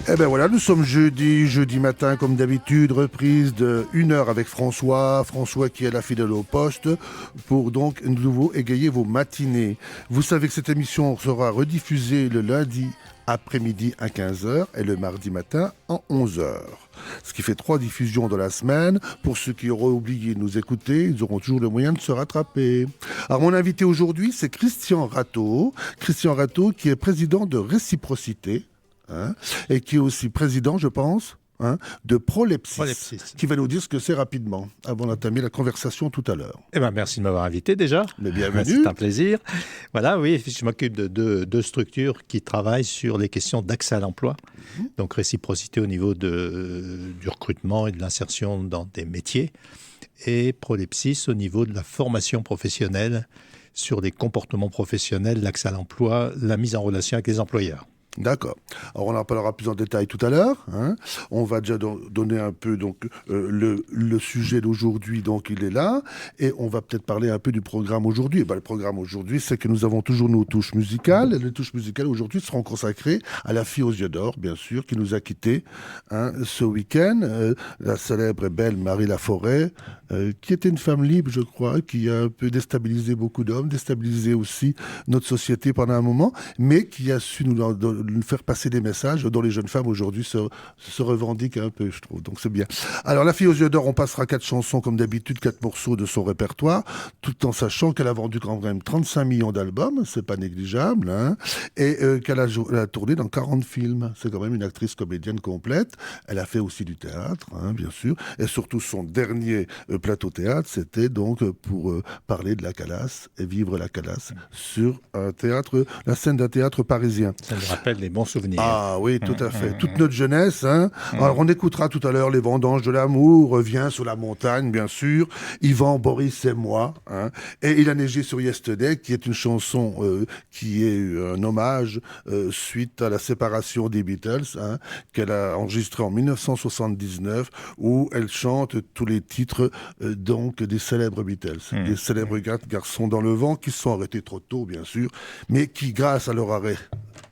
Eh ben voilà, nous sommes jeudi matin comme d'habitude, reprise de 1 heure avec François. François qui est la fidèle au poste pour donc de nouveau égayer vos matinées. Vous savez que cette émission sera rediffusée le lundi après-midi à 15 heures et le mardi matin en 11 heures. Ce qui fait 3 diffusions dans la semaine. Pour ceux qui auraient oublié de nous écouter, ils auront toujours le moyen de se rattraper. Alors mon invité aujourd'hui, c'est Christian Rateau. Christian Rateau qui est président de Réciprocité. Et qui est aussi président, je pense, de Prolepsis, qui va nous dire ce que c'est rapidement, avant d'entamer la conversation tout à l'heure. Eh ben, merci de m'avoir invité déjà. Mais bienvenue. C'est un plaisir. Voilà, oui, je m'occupe de deux structures qui travaillent sur les questions d'accès à l'emploi. Donc Réciprocité au niveau du recrutement et de l'insertion dans des métiers, et Prolepsis au niveau de la formation professionnelle sur les comportements professionnels, l'accès à l'emploi, la mise en relation avec les employeurs. D'accord. Alors on en parlera plus en détail tout à l'heure. On va déjà donner un peu donc le sujet d'aujourd'hui, donc il est là, et on va peut-être parler un peu du programme aujourd'hui. Le programme aujourd'hui, c'est que nous avons toujours nos touches musicales. Et les touches musicales aujourd'hui seront consacrées à la fille aux yeux d'or, bien sûr, qui nous a quittés ce week-end. La célèbre et belle Marie Laforêt, qui était une femme libre, je crois, qui a un peu déstabilisé beaucoup d'hommes, déstabilisé aussi notre société pendant un moment, mais qui a su nous faire passer des messages dont les jeunes femmes aujourd'hui se revendiquent un peu, je trouve. Donc c'est bien. Alors la fille aux yeux d'or, on passera 4 chansons comme d'habitude, 4 morceaux de son répertoire, tout en sachant qu'elle a vendu quand même 35 millions d'albums, c'est pas négligeable, et qu'elle a tourné dans 40 films. C'est quand même une actrice comédienne complète. Elle a fait aussi du théâtre, bien sûr, et surtout son dernier plateau théâtre, c'était donc pour parler de la Calas et vivre la Calas sur la scène d'un théâtre parisien. Ça me rappelle les bons souvenirs. Ah oui, tout à fait. Toute notre jeunesse. Alors on écoutera tout à l'heure Les Vendanges de l'amour, Revient sur la montagne, bien sûr, Yvan, Boris et moi. Et Il a neigé sur Yesterday, qui est une chanson qui est un hommage suite à la séparation des Beatles, qu'elle a enregistrée en 1979, où elle chante tous les titres donc des célèbres Beatles, des célèbres garçons dans le vent, qui se sont arrêtés trop tôt, bien sûr, mais qui, grâce à leur arrêt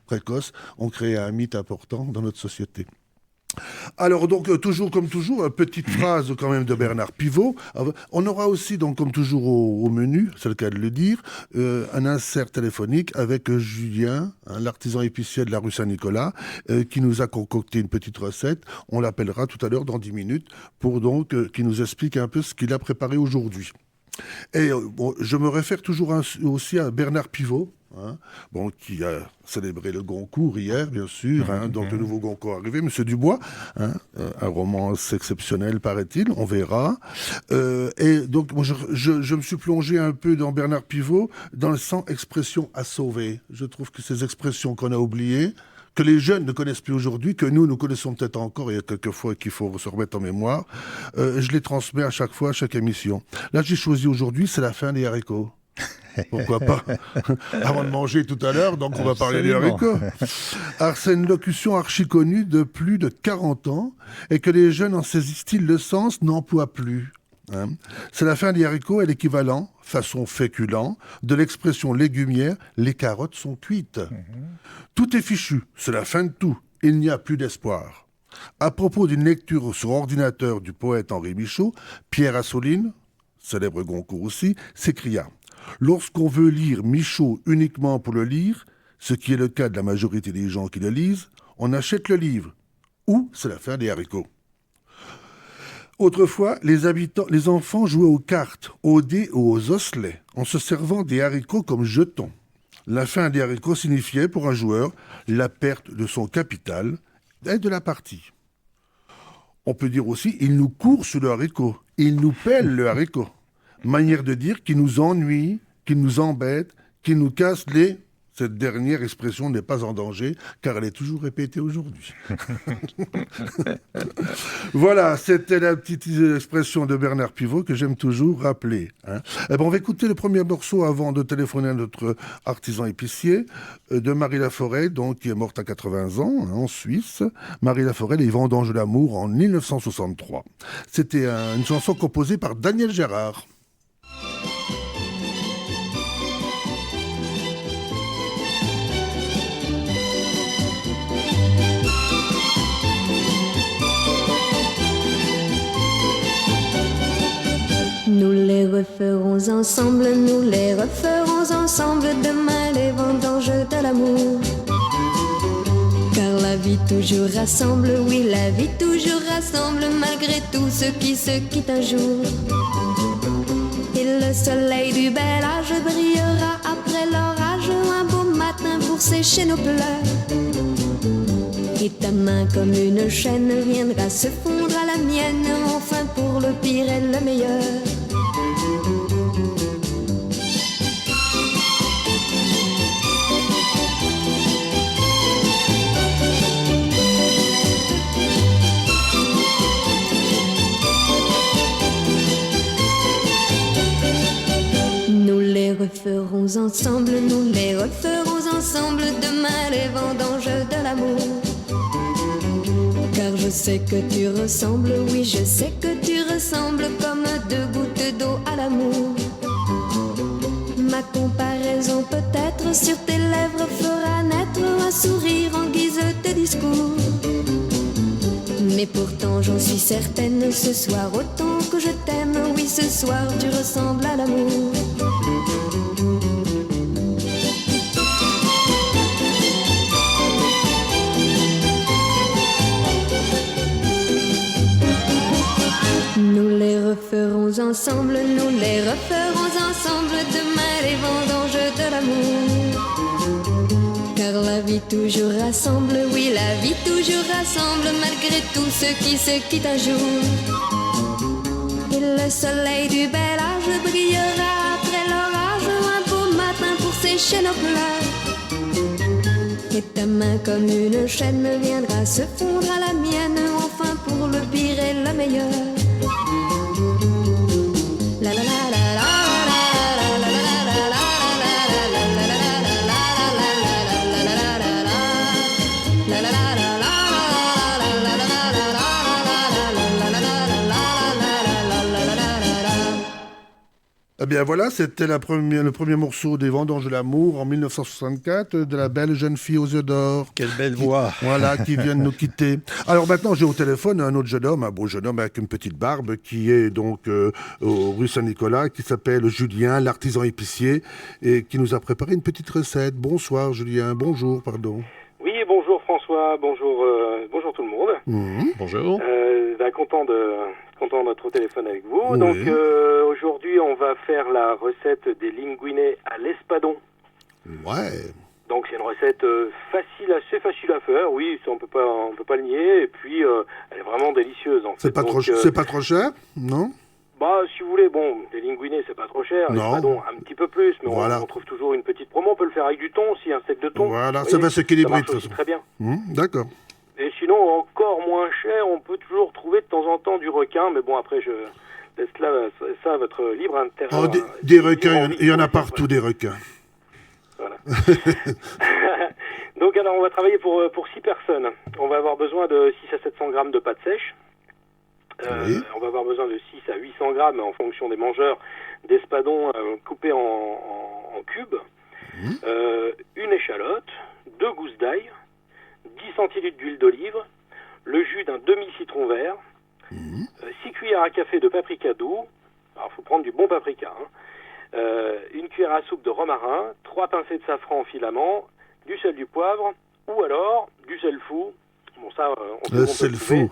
précoce, ont créé un mythe important dans notre société. Alors donc, toujours comme toujours, une petite phrase quand même de Bernard Pivot. On aura aussi, donc comme toujours au menu, c'est le cas de le dire, un insert téléphonique avec Julien, l'artisan épicier de la rue Saint-Nicolas, qui nous a concocté une petite recette. On l'appellera tout à l'heure dans 10 minutes pour donc qu'il nous explique un peu ce qu'il a préparé aujourd'hui. Et je me réfère toujours aussi à Bernard Pivot, qui a célébré le Goncourt hier, bien sûr, donc le nouveau Goncourt arrivé, Monsieur Dubois, un roman exceptionnel, paraît-il, on verra. Et donc, moi, je me suis plongé un peu dans Bernard Pivot, dans le 100 expressions à sauver. Je trouve que ces expressions qu'on a oubliées, que les jeunes ne connaissent plus aujourd'hui, que nous connaissons peut-être encore, il y a quelques fois qu'il faut se remettre en mémoire, je les transmets à chaque fois, à chaque émission. Là, j'ai choisi aujourd'hui, c'est la fin des haricots. Pourquoi pas? Avant de manger tout à l'heure, donc on va parler des haricots. Alors c'est une locution archi connue de plus de 40 ans, et que les jeunes en saisissent-ils le sens, n'emploient plus. C'est la fin des haricots et l'équivalent, façon féculent, de l'expression légumière, les carottes sont cuites. Tout est fichu, c'est la fin de tout, il n'y a plus d'espoir. À propos d'une lecture sur ordinateur du poète Henri Michaud, Pierre Assouline, célèbre Goncourt aussi, s'écria: lorsqu'on veut lire Michaud uniquement pour le lire, ce qui est le cas de la majorité des gens qui le lisent, on achète le livre, ou c'est la fin des haricots. Autrefois, les enfants jouaient aux cartes, aux dés ou aux osselets, en se servant des haricots comme jetons. La fin des haricots signifiait pour un joueur la perte de son capital et de la partie. On peut dire aussi, il nous court sur le haricot, il nous pèle le haricot. Manière de dire qu'il nous ennuie, qu'il nous embête, qu'il nous casse les... Cette dernière expression n'est pas en danger, car elle est toujours répétée aujourd'hui. Voilà, c'était la petite expression de Bernard Pivot que j'aime toujours rappeler. Eh ben, on va écouter le premier morceau avant de téléphoner à notre artisan épicier, de Marie Laforêt, donc, qui est morte à 80 ans, en Suisse. Marie Laforêt, Les Vendanges de l'amour, en 1963. C'était une chanson composée par Daniel Gérard. referons ensemble, nous les referons ensemble demain les vendanges de l'amour. Car la vie toujours rassemble, oui la vie toujours rassemble malgré tout ceux qui se quittent un jour. Et le soleil du bel âge brillera après l'orage un beau matin pour sécher nos pleurs. Et ta main comme une chaîne viendra se fondre à la mienne, enfin pour le pire et le meilleur. Nous les referons ensemble, nous les referons ensemble demain les vendanges de l'amour. Car je sais que tu ressembles, oui je sais que tu ressembles comme deux gouttes d'eau à l'amour. Ma comparaison peut-être sur tes lèvres fera naître un sourire en guise de discours. Mais pourtant j'en suis certaine, ce soir autant que je t'aime, oui ce soir tu ressembles à l'amour. Nous les referons ensemble, nous les referons ensemble demain les vendanges de l'amour. Car la vie toujours rassemble, oui la vie toujours rassemble malgré tous ceux qui se quittent un jour. Et le soleil du bel âge brillera après l'orage un beau matin pour sécher nos pleurs. Et ta main comme une chaîne viendra se fondre à la mienne, enfin pour le pire et le meilleur. La la la la la. Eh bien voilà, c'était le premier morceau des Vendanges de l'amour en 1964 de la belle jeune fille aux yeux d'or. Quelle belle voix. Voilà, qui vient de nous quitter. Alors maintenant, j'ai au téléphone un autre jeune homme, un beau jeune homme avec une petite barbe, qui est donc rue Saint-Nicolas, qui s'appelle Julien, l'artisan épicier, et qui nous a préparé une petite recette. Bonsoir Julien, bonjour, pardon. Oui, bonjour François, bonjour tout le monde. Bonjour. Content d'être au téléphone avec vous. Oui. Donc aujourd'hui, on va faire la recette des linguinés à l'espadon. Ouais. Donc c'est une recette assez facile à faire. Oui, ça, on peut pas le nier. Et puis elle est vraiment délicieuse en fait. C'est pas trop cher, non? Bah, si vous voulez, bon, les linguinés, c'est pas trop cher. Non. L'espadon, un petit peu plus, mais Voilà. on trouve toujours une petite promo. On peut le faire avec du thon aussi, un steak de thon. Voilà, Vous ça voyez, va s'équilibrer de ça toute marche aussi façon. très bien. D'accord. Et sinon, encore moins cher, on peut toujours trouver de temps en temps du requin, mais bon, après, je laisse ça à votre libre intérêt. Oh, des requins, il y en a partout, des requins. Voilà. Donc, alors, on va travailler pour 6 personnes. On va avoir besoin de 6 à 700 grammes de pâte sèche. Oui. On va avoir besoin de 6 à 800 grammes, en fonction des mangeurs, d'espadons coupés en cubes. Une échalote, 2 gousses d'ail, 10 centilitres d'huile d'olive, le jus d'un demi-citron vert, 6 cuillères à café de paprika doux, alors il faut prendre du bon paprika, une cuillère à soupe de romarin, 3 pincées de safran en filament, du sel, du poivre, ou alors du sel fou. Bon, ça, C'est le fou.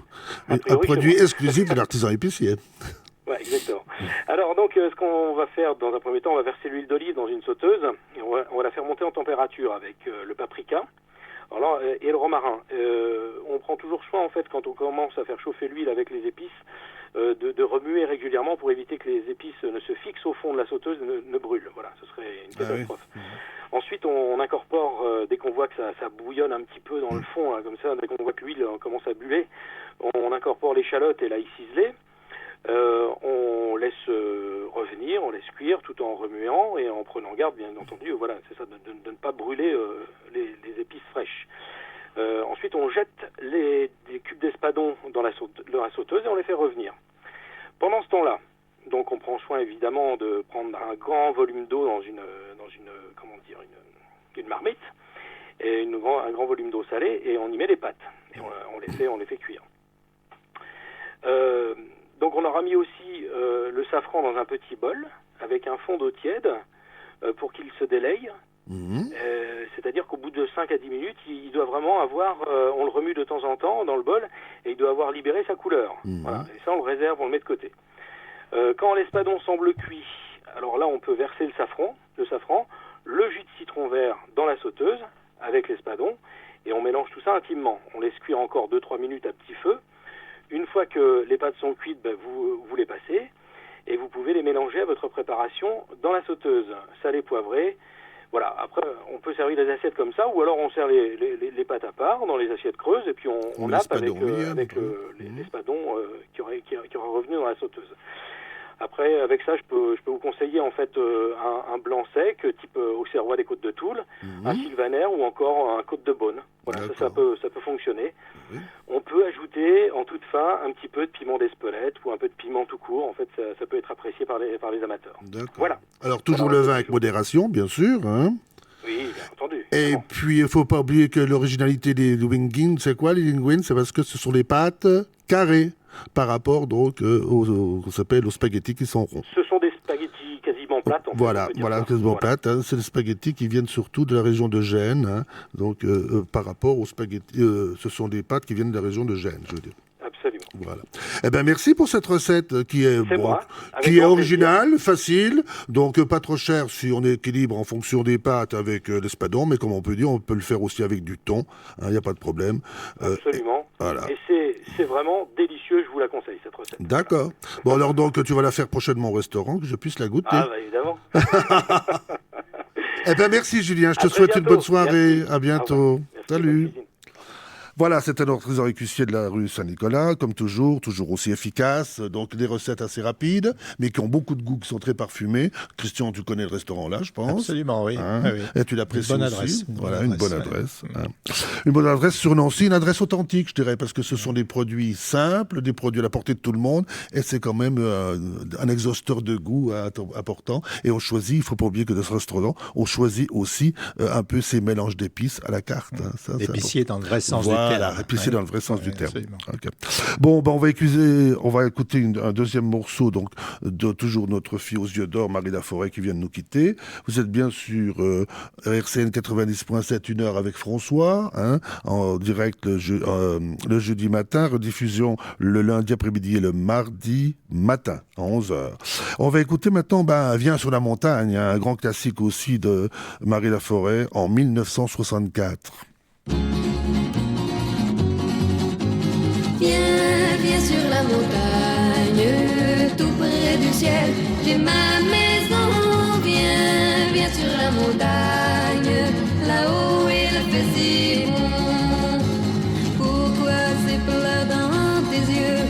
Un produit exclusif de l'artisan épicier. Ouais, exactement. Alors donc, ce qu'on va faire dans un premier temps, on va verser l'huile d'olive dans une sauteuse, et on va la faire monter en température avec le paprika. Alors là, et le romarin. On prend toujours soin, en fait, quand on commence à faire chauffer l'huile avec les épices, de remuer régulièrement pour éviter que les épices ne se fixent au fond de la sauteuse, ne brûlent. Voilà, ce serait une catastrophe. Ah oui. Ensuite, on incorpore, dès qu'on voit que ça bouillonne un petit peu dans le fond, là, comme ça, dès qu'on voit que l'huile commence à buller, on incorpore l'échalote et l'ail ciselé. On laisse revenir, on laisse cuire tout en remuant et en prenant garde, bien entendu, voilà, c'est ça, de ne pas brûler les épices fraîches. Ensuite, on jette des cubes d'espadon dans la sauteuse et on les fait revenir. Pendant ce temps-là, donc on prend soin évidemment de prendre un grand volume d'eau dans une marmite et un grand volume d'eau salée et on y met les pâtes et on les fait cuire. Donc on aura mis aussi le safran dans un petit bol avec un fond d'eau tiède pour qu'il se délaye. C'est-à-dire qu'au bout de 5 à 10 minutes, il doit vraiment avoir, on le remue de temps en temps dans le bol, et il doit avoir libéré sa couleur. Voilà. Et ça, on le réserve, on le met de côté. Quand l'espadon semble cuit, alors là, on peut verser le safran, le jus de citron vert dans la sauteuse avec l'espadon, et on mélange tout ça intimement. On laisse cuire encore 2-3 minutes à petit feu. Une fois que les pâtes sont cuites, vous les passez, et vous pouvez les mélanger à votre préparation dans la sauteuse, salé, poivré. Voilà, après on peut servir les assiettes comme ça, ou alors on sert les pâtes à part dans les assiettes creuses, et puis on nappe avec l'espadon qui aura revenu dans la sauteuse. Après, avec ça, je peux vous conseiller en fait un blanc sec, type Auxerrois des Côtes de Toul, un Sylvaner ou encore un Côte de Beaune. Voilà, ça peut fonctionner. On peut ajouter en toute fin un petit peu de piment d'Espelette ou un peu de piment tout court. En fait, ça peut être apprécié par les amateurs. D'accord. Voilà. Alors toujours le vin avec modération, bien sûr. Hein. Oui, bien entendu. Et puis, il ne faut pas oublier que l'originalité des linguines, c'est quoi les linguines? C'est parce que ce sont des pâtes carrées par rapport donc aux spaghettis qui sont ronds. Ce sont des spaghettis quasiment plates. En fait, quasiment plates. Hein. C'est des spaghettis qui viennent surtout de la région de Gênes. Hein. Donc, par rapport aux spaghettis, ce sont des pâtes qui viennent de la région de Gênes, je veux dire. Absolument. Voilà. Eh ben merci pour cette recette qui est originale, facile, donc pas trop cher si on équilibre en fonction des pâtes avec l'espadon, mais comme on peut dire, on peut le faire aussi avec du thon, il n'y a pas de problème. Absolument. Voilà. Et c'est vraiment délicieux, je vous la conseille cette recette. D'accord. Bon alors donc tu vas la faire prochainement au restaurant, que je puisse la goûter. Ah bah évidemment. Eh ben merci Julien, je te souhaite une bonne soirée. Merci. À bientôt. Salut. Voilà, c'était notre trésorier cuissier de la rue Saint-Nicolas, comme toujours aussi efficace, donc des recettes assez rapides, mais qui ont beaucoup de goût, qui sont très parfumées. Christian, tu connais le restaurant là, je pense. Absolument, oui. Hein, oui. Et tu l'apprécies aussi. Adresse. Une bonne adresse. Hein. Une bonne adresse sur Nancy, une adresse authentique, je dirais, parce que ce sont des produits simples, des produits à la portée de tout le monde, et c'est quand même un exhausteur de goût important. Et on choisit, il ne faut pas oublier que dans ce restaurant, on choisit aussi un peu ces mélanges d'épices à la carte. Hein. L'épicier dans le vrai sens du terme. Voilà, épicier dans le vrai sens du terme. Okay. Bon, on va écouter un deuxième morceau, donc de toujours notre fille aux yeux d'or, Marie Laforêt, qui vient de nous quitter. Vous êtes bien sur RCN 90.7, 1 heure avec François, hein, en direct le jeudi matin, rediffusion le lundi après-midi et le mardi matin, à 11h. On va écouter maintenant Viens sur la montagne, un grand classique aussi de Marie Laforêt en 1964. Viens sur la montagne, tout près du ciel, j'ai ma maison. Viens sur la montagne, là-haut il fait si bon. Pourquoi c'est plat dans tes yeux?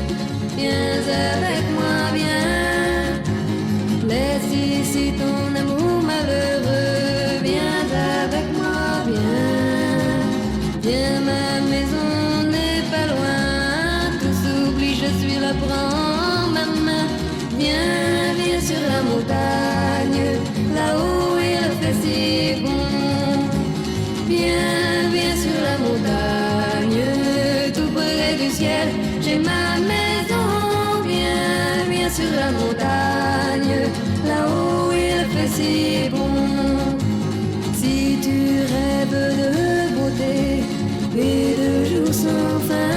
Viens avec moi, viens. Laisse ici ton amour malheureux. Viens avec moi, viens. Viens, ma maison n'est pas loin. Je suis là, prends ma main. Viens sur la montagne, là-haut il fait si bon. Viens sur la montagne, tout près du ciel, j'ai ma maison. Viens sur la montagne, là-haut il fait si bon. Si tu rêves de beauté et de jours sans fin,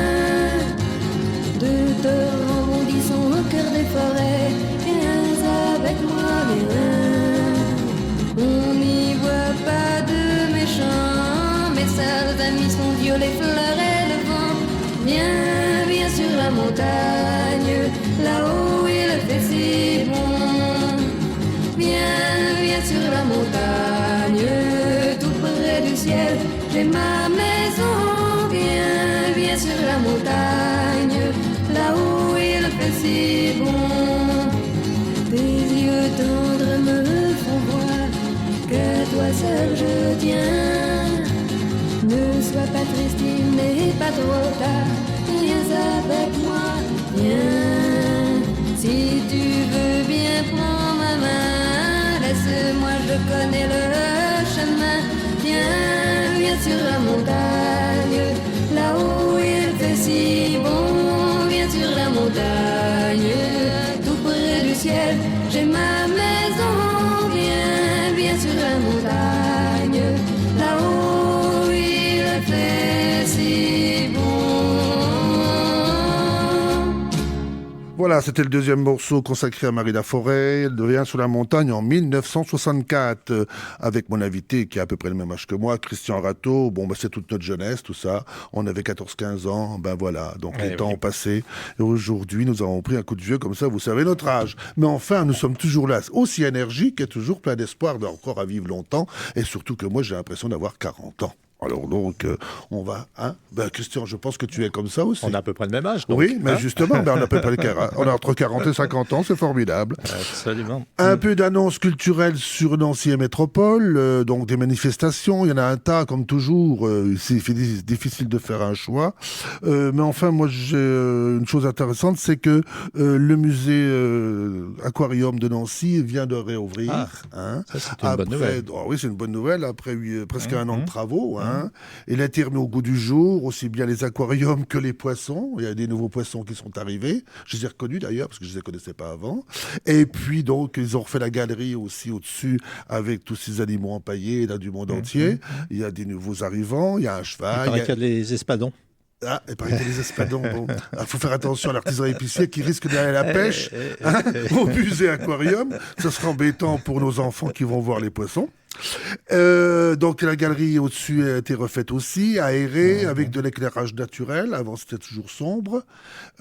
de torrents bondissant au cœur des forêts, viens avec moi, viens. On n'y voit pas de méchants, mes sales amis sont violets, fleurs et le vent. Viens sur la montagne, là-haut il fait si bon. Viens sur la montagne, tout près du ciel, j'ai ma maison. Viens sur la montagne, là-haut il fait si bon. Tes yeux tendres me font voir que toi seul je tiens. Ne sois pas triste, il n'est pas trop tard. Viens avec moi, viens. Si tu veux bien prendre ma main, laisse-moi, je connais le chemin. Viens sur la montagne, là-haut il fait si bon. Viens sur la montagne. Voilà, c'était le deuxième morceau consacré à Marie Laforêt. Elle devient sur la montagne en 1964, avec mon invité qui a à peu près le même âge que moi, Christian Rateau. Bon, c'est toute notre jeunesse, tout ça. On avait 14-15 ans, voilà. Donc les temps ont passé. Et aujourd'hui, nous avons pris un coup de vieux, comme ça, vous savez notre âge. Mais enfin, nous sommes toujours là, aussi énergiques et toujours plein d'espoir d'encore à vivre longtemps. Et surtout que moi, j'ai l'impression d'avoir 40 ans. Alors donc, on va... Christian, je pense que tu es comme ça aussi. On a à peu près le même âge, donc. Oui, mais justement, on a à peu près on a entre 40 et 50 ans, c'est formidable. Absolument. Un peu d'annonces culturelles sur Nancy et Métropole, donc des manifestations, il y en a un tas, comme toujours. C'est difficile de faire un choix. Mais enfin, moi, j'ai une chose intéressante, c'est que le musée Aquarium de Nancy vient de réouvrir. Ça, c'est une bonne nouvelle. Oui, c'est une bonne nouvelle, après presque un an de travaux. Il a été remis au goût du jour, aussi bien les aquariums que les poissons. Il y a des nouveaux poissons qui sont arrivés. Je les ai reconnus d'ailleurs, parce que je ne les connaissais pas avant. Et puis donc, ils ont refait la galerie aussi au-dessus, avec tous ces animaux empaillés là, du monde entier. Il y a des nouveaux arrivants, il y a un cheval. Il y a les espadons. Ah, et par exemple, les espadons, faut faire attention à l'artisan épicier qui risque d'aller à la pêche au musée aquarium. Ça sera embêtant pour nos enfants qui vont voir les poissons. Donc la galerie au-dessus a été refaite aussi, aérée, avec de l'éclairage naturel. Avant, c'était toujours sombre.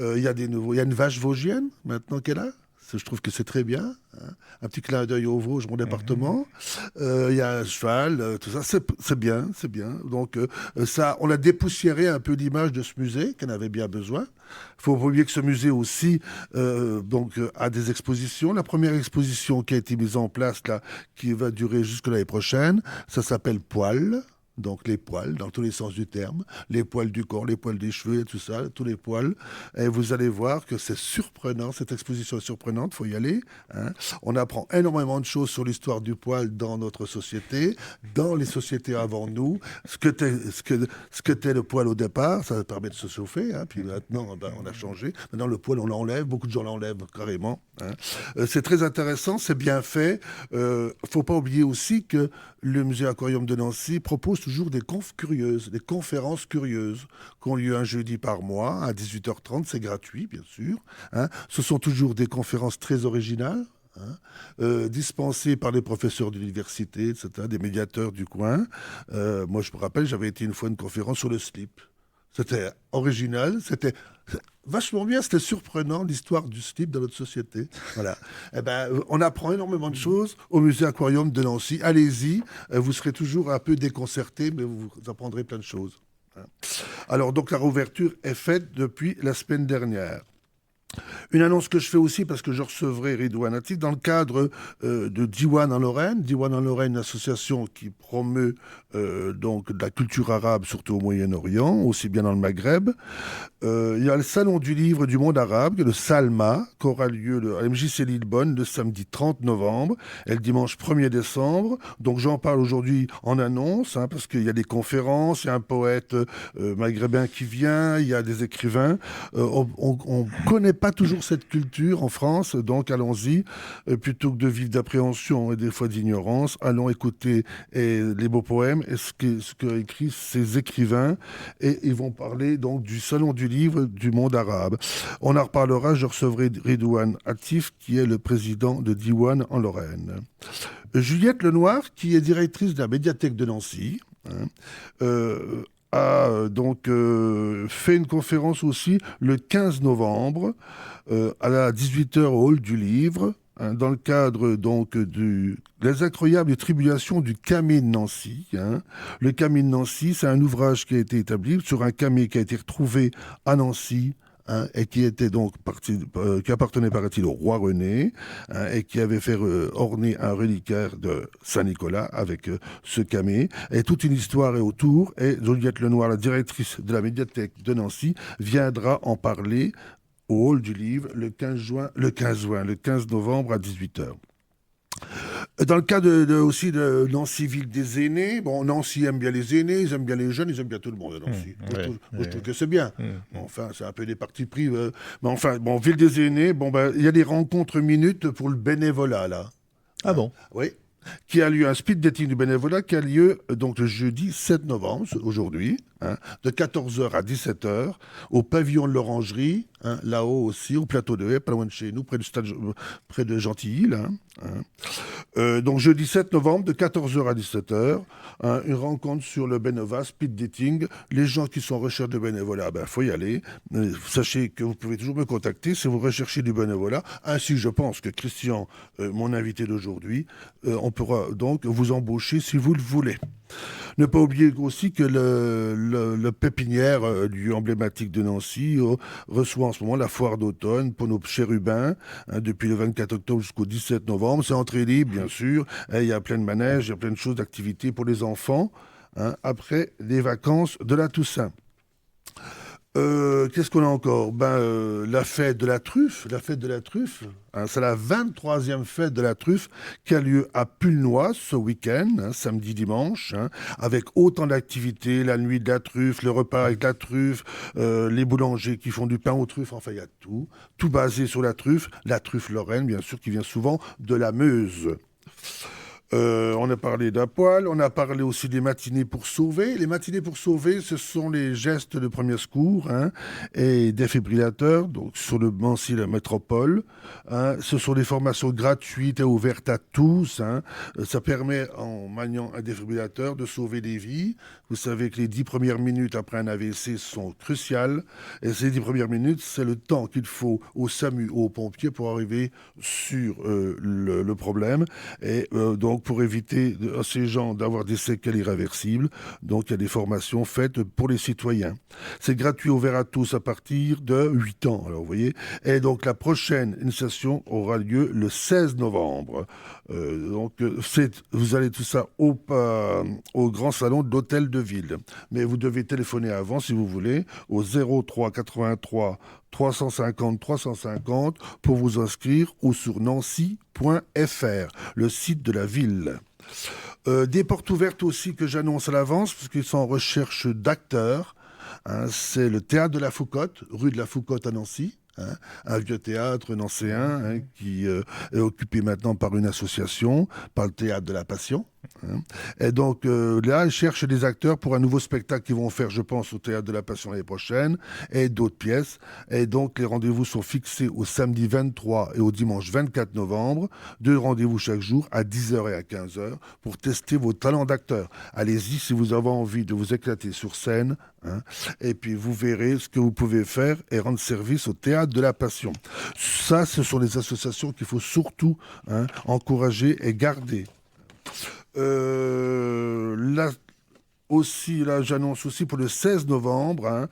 Il y a une vache vosgienne, maintenant qu'elle a. Je trouve que c'est très bien. Un petit clin d'œil aux Vosges, mon département. Il y a un cheval, tout ça. C'est bien, c'est bien. Donc, ça, on a dépoussiéré un peu l'image de ce musée, qu'on avait bien besoin. Il faut pas oublier que ce musée aussi a des expositions. La première exposition qui a été mise en place, là, qui va durer jusqu'à l'année prochaine, ça s'appelle Poils. Donc les poils, dans tous les sens du terme, les poils du corps, les poils des cheveux et tout ça, tous les poils. Et vous allez voir que c'est surprenant, cette exposition est surprenante, il faut y aller. On apprend énormément de choses sur l'histoire du poil dans notre société, dans les sociétés avant nous, ce que t'est le poil au départ, ça permet de se chauffer, puis maintenant on a changé. Maintenant le poil on l'enlève, beaucoup de gens l'enlèvent carrément. C'est très intéressant, c'est bien fait. Faut pas oublier aussi que le musée Aquarium de Nancy propose toujours des conférences curieuses qui ont lieu un jeudi par mois à 18h30, c'est gratuit bien sûr. Ce sont toujours des conférences très originales. Dispensées par les professeurs d'université, etc., des médiateurs du coin. Moi je me rappelle, j'avais été une fois à une conférence sur le slip. C'était original, c'était vachement bien, c'était surprenant l'histoire du slip dans notre société. Voilà. On apprend énormément de choses au musée Aquarium de Nancy. Allez-y, vous serez toujours un peu déconcertés, mais vous apprendrez plein de choses. Alors donc la réouverture est faite depuis la semaine dernière. Une annonce que je fais aussi parce que je recevrai Ridouane Atif dans le cadre de Diwan en Lorraine. Diwan en Lorraine, une association qui promeut donc de la culture arabe, surtout au Moyen-Orient, aussi bien dans le Maghreb. Il y a le Salon du livre du monde arabe, le Salma, qui aura lieu à MJC Lillebonne le samedi 30 novembre et le dimanche 1er décembre. Donc j'en parle aujourd'hui en annonce, parce qu'il y a des conférences, il y a un poète maghrébin qui vient, il y a des écrivains. On connaît pas toujours cette culture en France, donc allons-y, plutôt que de vivre d'appréhension et des fois d'ignorance, allons écouter les beaux poèmes et ce que écrivent ces écrivains, et ils vont parler donc du Salon du livre du monde arabe. On en reparlera, je recevrai Ridouane Atif, qui est le président de Diwan en Lorraine. Juliette Lenoir, qui est directrice de la médiathèque de Nancy, a donc fait une conférence aussi le 15 novembre à la 18h au hall du livre, dans le cadre donc des incroyables tribulations du camé de Nancy. Le camé de Nancy, c'est un ouvrage qui a été établi sur un camé qui a été retrouvé à Nancy, et qui était donc qui appartenait, paraît-il, au roi René, et qui avait fait orner un reliquaire de Saint-Nicolas avec ce camé. Et toute une histoire est autour, et Juliette Lenoir, la directrice de la médiathèque de Nancy, viendra en parler au hall du livre le 15 novembre à 18h. Dans le cas aussi de Nancy, ville des aînés, Nancy aime bien les aînés, ils aiment bien les jeunes, ils aiment bien tout le monde à Nancy. Je trouve que c'est bien. Enfin, c'est un peu des partis pris. Mais enfin, ville des aînés, il y a des rencontres minutes pour le bénévolat, là. Ah bon? Oui. Qui a lieu, un speed dating du bénévolat qui a lieu donc le jeudi 7 novembre, aujourd'hui, de 14h à 17h, au pavillon de l'Orangerie, hein, là-haut aussi, au plateau de Haye, pas loin de chez nous, près du stade, près de Gentilly, là. Donc jeudi 7 novembre, de 14h à 17h, une rencontre sur le bénévolat, speed dating. Les gens qui sont en recherche de bénévolat, il faut y aller. Sachez que vous pouvez toujours me contacter si vous recherchez du bénévolat. Ainsi, je pense que Christian, mon invité d'aujourd'hui, on pourra donc vous embaucher si vous le voulez. Ne pas oublier aussi que le pépinière, lieu emblématique de Nancy, reçoit en ce moment la foire d'automne pour nos chérubins, depuis le 24 octobre jusqu'au 17 novembre. C'est entrée libre, bien sûr. Il y a plein de manèges, il y a plein de choses, d'activités pour les enfants, après les vacances de la Toussaint. Qu'est-ce qu'on a encore? La fête de la truffe. La fête de la truffe, c'est la 23e fête de la truffe qui a lieu à Pulnoy ce week-end, samedi, dimanche, avec autant d'activités, la nuit de la truffe, le repas avec la truffe, les boulangers qui font du pain aux truffes, enfin il y a tout. Tout basé sur la truffe lorraine, bien sûr, qui vient souvent de la Meuse. On a parlé d'un poêle, on a parlé aussi des matinées pour sauver. Les matinées pour sauver, ce sont les gestes de premier secours et défibrillateurs, donc sur le Nancy, la métropole. Ce sont des formations gratuites et ouvertes à tous. Ça permet, en maniant un défibrillateur, de sauver des vies. Vous savez que les 10 premières minutes après un AVC sont cruciales. Et ces 10 premières minutes, c'est le temps qu'il faut au SAMU ou aux pompiers pour arriver sur le problème. Et donc, pour éviter à ces gens d'avoir des séquelles irréversibles. Donc, il y a des formations faites pour les citoyens. C'est gratuit, ouvert à tous à partir de 8 ans. Alors, vous voyez. Et donc, la prochaine initiation aura lieu le 16 novembre. Vous allez tout ça au grand salon de l'hôtel de ville. Mais vous devez téléphoner avant, si vous voulez, au 03 83 350 350 pour vous inscrire ou sur nancy.fr, le site de la ville. Des portes ouvertes aussi que j'annonce à l'avance, parce qu'ils sont en recherche d'acteurs. C'est le théâtre de la Foucotte, rue de la Foucotte à Nancy. Un vieux théâtre nancéen qui est occupé maintenant par une association, par le Théâtre de la Passion. Et donc là, ils cherchent des acteurs pour un nouveau spectacle qu'ils vont faire, je pense, au Théâtre de la Passion l'année prochaine, et d'autres pièces. Et donc les rendez-vous sont fixés au samedi 23 et au dimanche 24 novembre. 2 rendez-vous chaque jour à 10h et à 15h pour tester vos talents d'acteur. Allez-y si vous avez envie de vous éclater sur scène. Et puis vous verrez ce que vous pouvez faire et rendre service au Théâtre de la Passion. Ça, ce sont les associations qu'il faut surtout encourager et garder. Là, j'annonce aussi pour le 16 novembre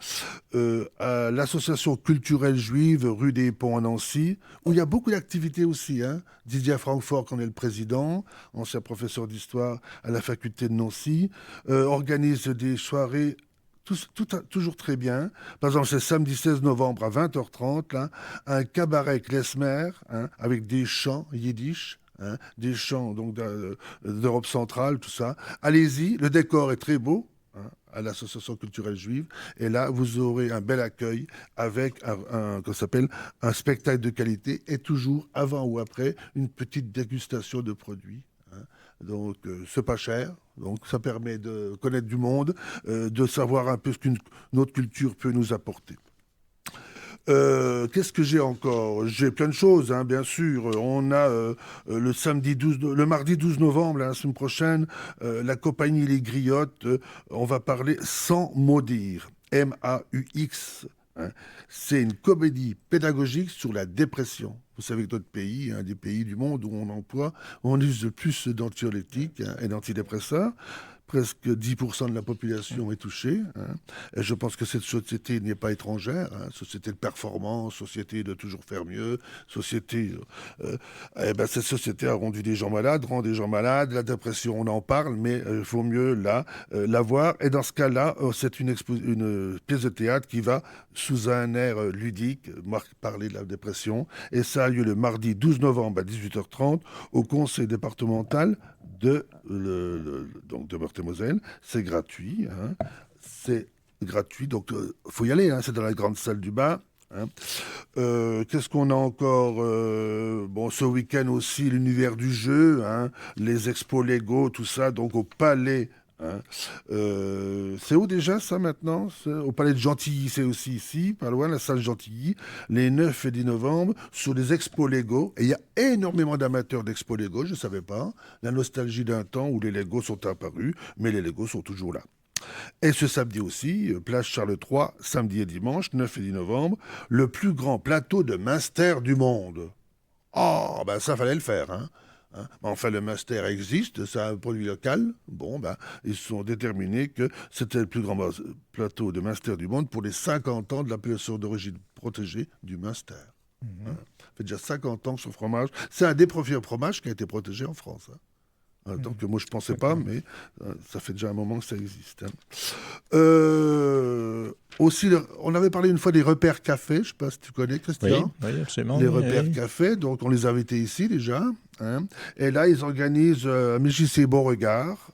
à l'association culturelle juive rue des Ponts à Nancy, où il y a beaucoup d'activités aussi. Didier Francfort, qui en est le président, ancien professeur d'histoire à la faculté de Nancy, organise des soirées toujours très bien. Par exemple, c'est samedi 16 novembre à 20h30, là, un cabaret klezmer avec des chants yiddish. Des chants donc d'Europe centrale, tout ça. Allez-y, le décor est très beau à l'association culturelle juive. Et là, vous aurez un bel accueil avec un spectacle de qualité et toujours, avant ou après, une petite dégustation de produits. Donc, c'est pas cher. Donc, ça permet de connaître du monde, de savoir un peu ce qu'une autre culture peut nous apporter. Qu'est-ce que j'ai encore? J'ai plein de choses, bien sûr. On a le mardi 12 novembre, la semaine prochaine, la compagnie Les Griottes. On va parler Sans maudire. MAUX. C'est une comédie pédagogique sur la dépression. Vous savez que d'autres pays, des pays du monde où on use le plus d'anxiolytiques et d'antidépresseurs. Presque 10% de la population est touchée. Et je pense que cette société n'est pas étrangère. Société de performance, société de toujours faire mieux, société... cette société a rendu des gens malades, rend des gens malades. La dépression, on en parle, mais il vaut mieux la voir. Et dans ce cas-là, c'est une pièce de théâtre qui va, sous un air ludique, parler de la dépression. Et ça a lieu le mardi 12 novembre à 18h30 au conseil départemental de Meurthe-et-Moselle. C'est gratuit. C'est gratuit, donc faut y aller. C'est dans la grande salle du bas. Qu'est-ce qu'on a encore? Ce week-end aussi, l'univers du jeu, les expos Lego, tout ça, donc au Palais Hein. C'est où déjà ça maintenant? Au Palais de Gentilly, c'est aussi ici, pas loin, la salle Gentilly, les 9 et 10 novembre, sur les expos Lego. Et il y a énormément d'amateurs d'expos Lego, je ne savais pas. La nostalgie d'un temps où les Legos sont apparus, mais les Legos sont toujours là. Et ce samedi aussi, place Charles III, samedi et dimanche, 9 et 10 novembre, le plus grand plateau de Munster du monde. Oh, ben ça fallait le faire, hein. Enfin, le Munster existe, c'est un produit local. Bon, ben, ils se sont déterminés que c'était le plus grand plateau de Munster du monde pour les 50 ans de l'appellation d'origine protégée du Munster. Ça fait déjà 50 ans que ce fromage, c'est un des premiers fromages qui a été protégé en France. Donc moi je pensais pas, mais ça fait déjà un moment que ça existe. Aussi, on avait parlé une fois des repères café, je ne sais pas si tu connais, Christian. Oui, absolument. Les repères café, donc on les a invités ici déjà. Hein. Et là, ils organisent à MJC Beauregard,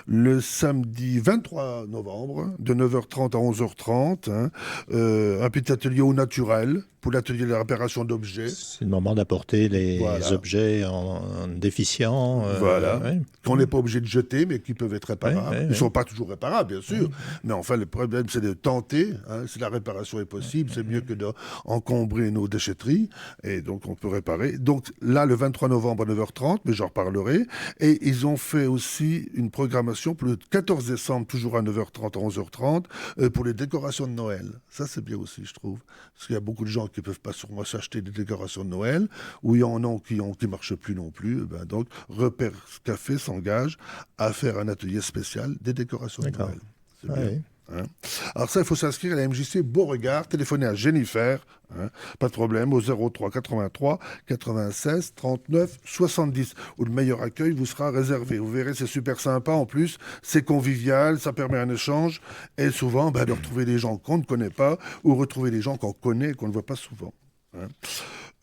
le samedi 23 novembre, de 9h30 à 11h30, un petit atelier au naturel pour l'atelier de la réparation d'objets. C'est le moment d'apporter les objets en déficient. Qu'on n'est pas obligé de jeter, mais qui peuvent être réparables. Ils ne sont pas toujours réparables, bien sûr. Mais enfin, le problème, c'est de tenter. Si la réparation est possible, c'est mieux que d'encombrer nos déchetteries. Et donc, on peut réparer. Donc là, le 23 novembre à 9h30, mais j'en reparlerai. Et ils ont fait aussi une programmation pour le 14 décembre, toujours à 9h30 à 11h30, pour les décorations de Noël. Ça, c'est bien aussi, je trouve. Parce qu'il y a beaucoup de gens qui ne peuvent pas sûrement s'acheter des décorations de Noël, ou il y en a qui ne marchent plus non plus. Donc, Repère Café s'engage à faire un atelier spécial des décorations de Noël. C'est bien. Alors ça, il faut s'inscrire à la MJC Beauregard, téléphoner à Jennifer, pas de problème, au 03 83 96 39 70, où le meilleur accueil vous sera réservé. Vous verrez, c'est super sympa, en plus, c'est convivial, ça permet un échange, et souvent, de retrouver des gens qu'on ne connaît pas, ou retrouver des gens qu'on connaît et qu'on ne voit pas souvent.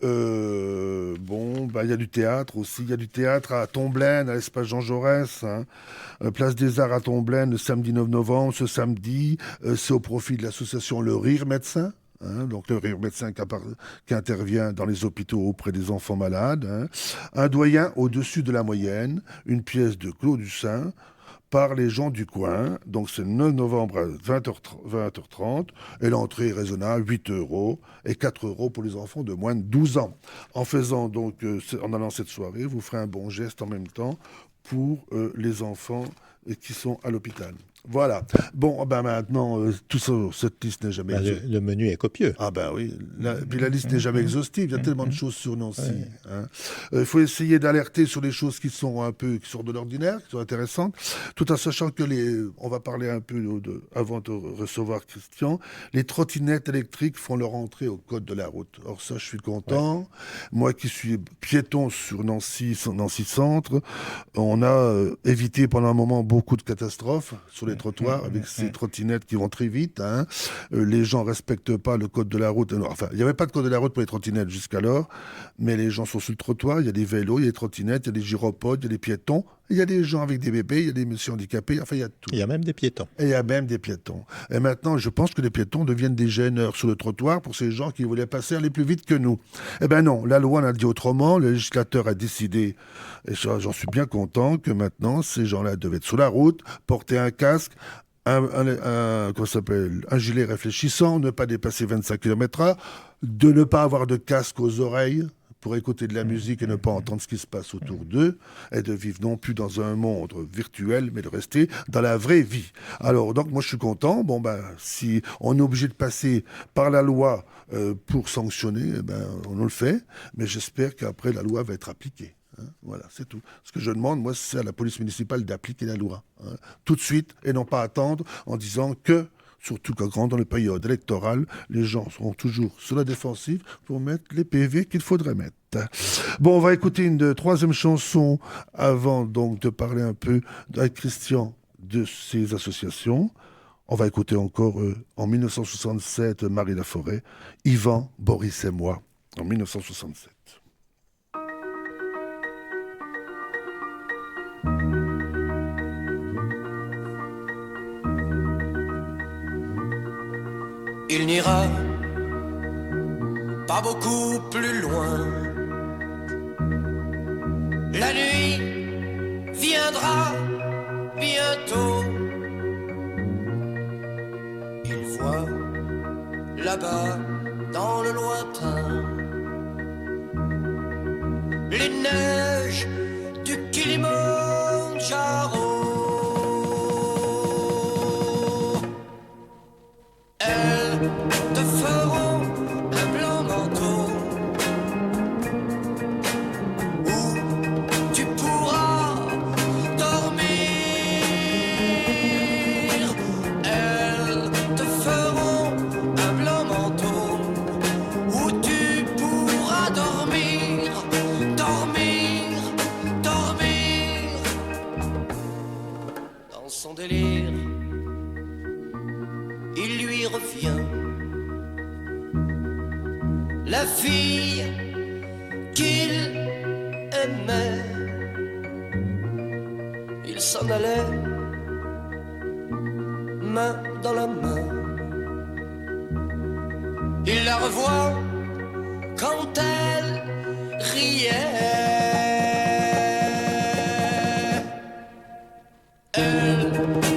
Il y a du théâtre aussi. Il y a du théâtre à Tomblaine, à l'espace Jean Jaurès, place des Arts à Tomblaine, le samedi 9 novembre. Ce samedi, c'est au profit de l'association Le Rire Médecin. Donc le Rire Médecin qui intervient dans les hôpitaux auprès des enfants malades. Un doyen au-dessus de la moyenne, une pièce de Claude Dussin, par les gens du coin. Donc c'est le 9 novembre à 20h30 et l'entrée est raisonnable, 8 € et 4 € pour les enfants de moins de 12 ans. En faisant donc, en allant cette soirée, vous ferez un bon geste en même temps pour les enfants qui sont à l'hôpital. Voilà. Bon, maintenant, tout ça, cette liste n'est jamais exhaustive. Le menu est copieux. Ah oui. Puis la liste n'est jamais exhaustive. Il y a tellement de choses sur Nancy. Il faut essayer d'alerter sur les choses qui sont de l'ordinaire, qui sont intéressantes, tout en sachant que on va parler un peu avant de recevoir Christian, les trottinettes électriques font leur entrée au code de la route. Or ça, je suis content. Ouais. Moi qui suis piéton sur Nancy Centre, on a évité pendant un moment beaucoup de catastrophes sur les trottoirs avec ces trottinettes qui vont très vite. Les gens respectent pas le code de la route. Enfin, il n'y avait pas de code de la route pour les trottinettes jusqu'alors, mais les gens sont sur le trottoir, il y a des vélos, il y a des trottinettes, il y a des gyropodes, il y a des piétons, il y a des gens avec des bébés, il y a des messieurs handicapés, enfin il y a tout. Il y a même des piétons. Et il y a même des piétons. Et maintenant, je pense que les piétons deviennent des gêneurs sur le trottoir pour ces gens qui voulaient passer aller plus vite que nous. Eh bien non, la loi en a dit autrement, le législateur a décidé, et j'en suis bien content, que maintenant, ces gens-là devaient être sur la route, porter un casque, un gilet réfléchissant, ne pas dépasser 25 km/h, de ne pas avoir de casque aux oreilles pour écouter de la musique et ne pas entendre ce qui se passe autour d'eux, et de vivre non plus dans un monde virtuel, mais de rester dans la vraie vie. Alors, donc, moi, je suis content. Si on est obligé de passer par la loi pour sanctionner, on le fait, mais j'espère qu'après, la loi va être appliquée. Voilà, c'est tout. Ce que je demande, moi, c'est à la police municipale d'appliquer la loi. Tout de suite, et non pas attendre en disant que, surtout quand dans les périodes électorales, les gens seront toujours sur la défensive pour mettre les PV qu'il faudrait mettre. Bon, on va écouter une troisième chanson avant donc de parler un peu avec Christian de ces associations. On va écouter encore en 1967 Marie Laforêt, Yvan, Boris et moi, en 1967. Il n'ira pas beaucoup plus loin. La nuit viendra bientôt. Il voit là-bas dans le lointain les neiges du Kilimandjaro. Elles te feront un blanc manteau où tu pourras dormir. Elles te feront un blanc manteau où tu pourras dormir, dormir, dormir. Dans son délire, il lui revient la fille qu'il aimait. Il s'en allait, main dans la main. Il la revoit quand elle riait. Elles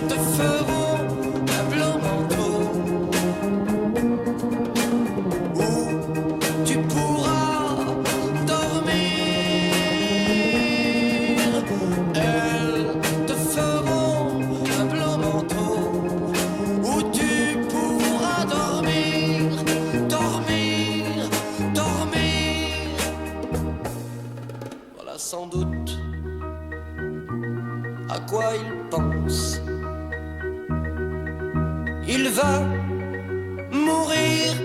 te feront un blanc manteau où tu pourras dormir. Elles te feront un blanc manteau où tu pourras dormir, dormir, dormir. Voilà sans doute à quoi il pense. Il va mourir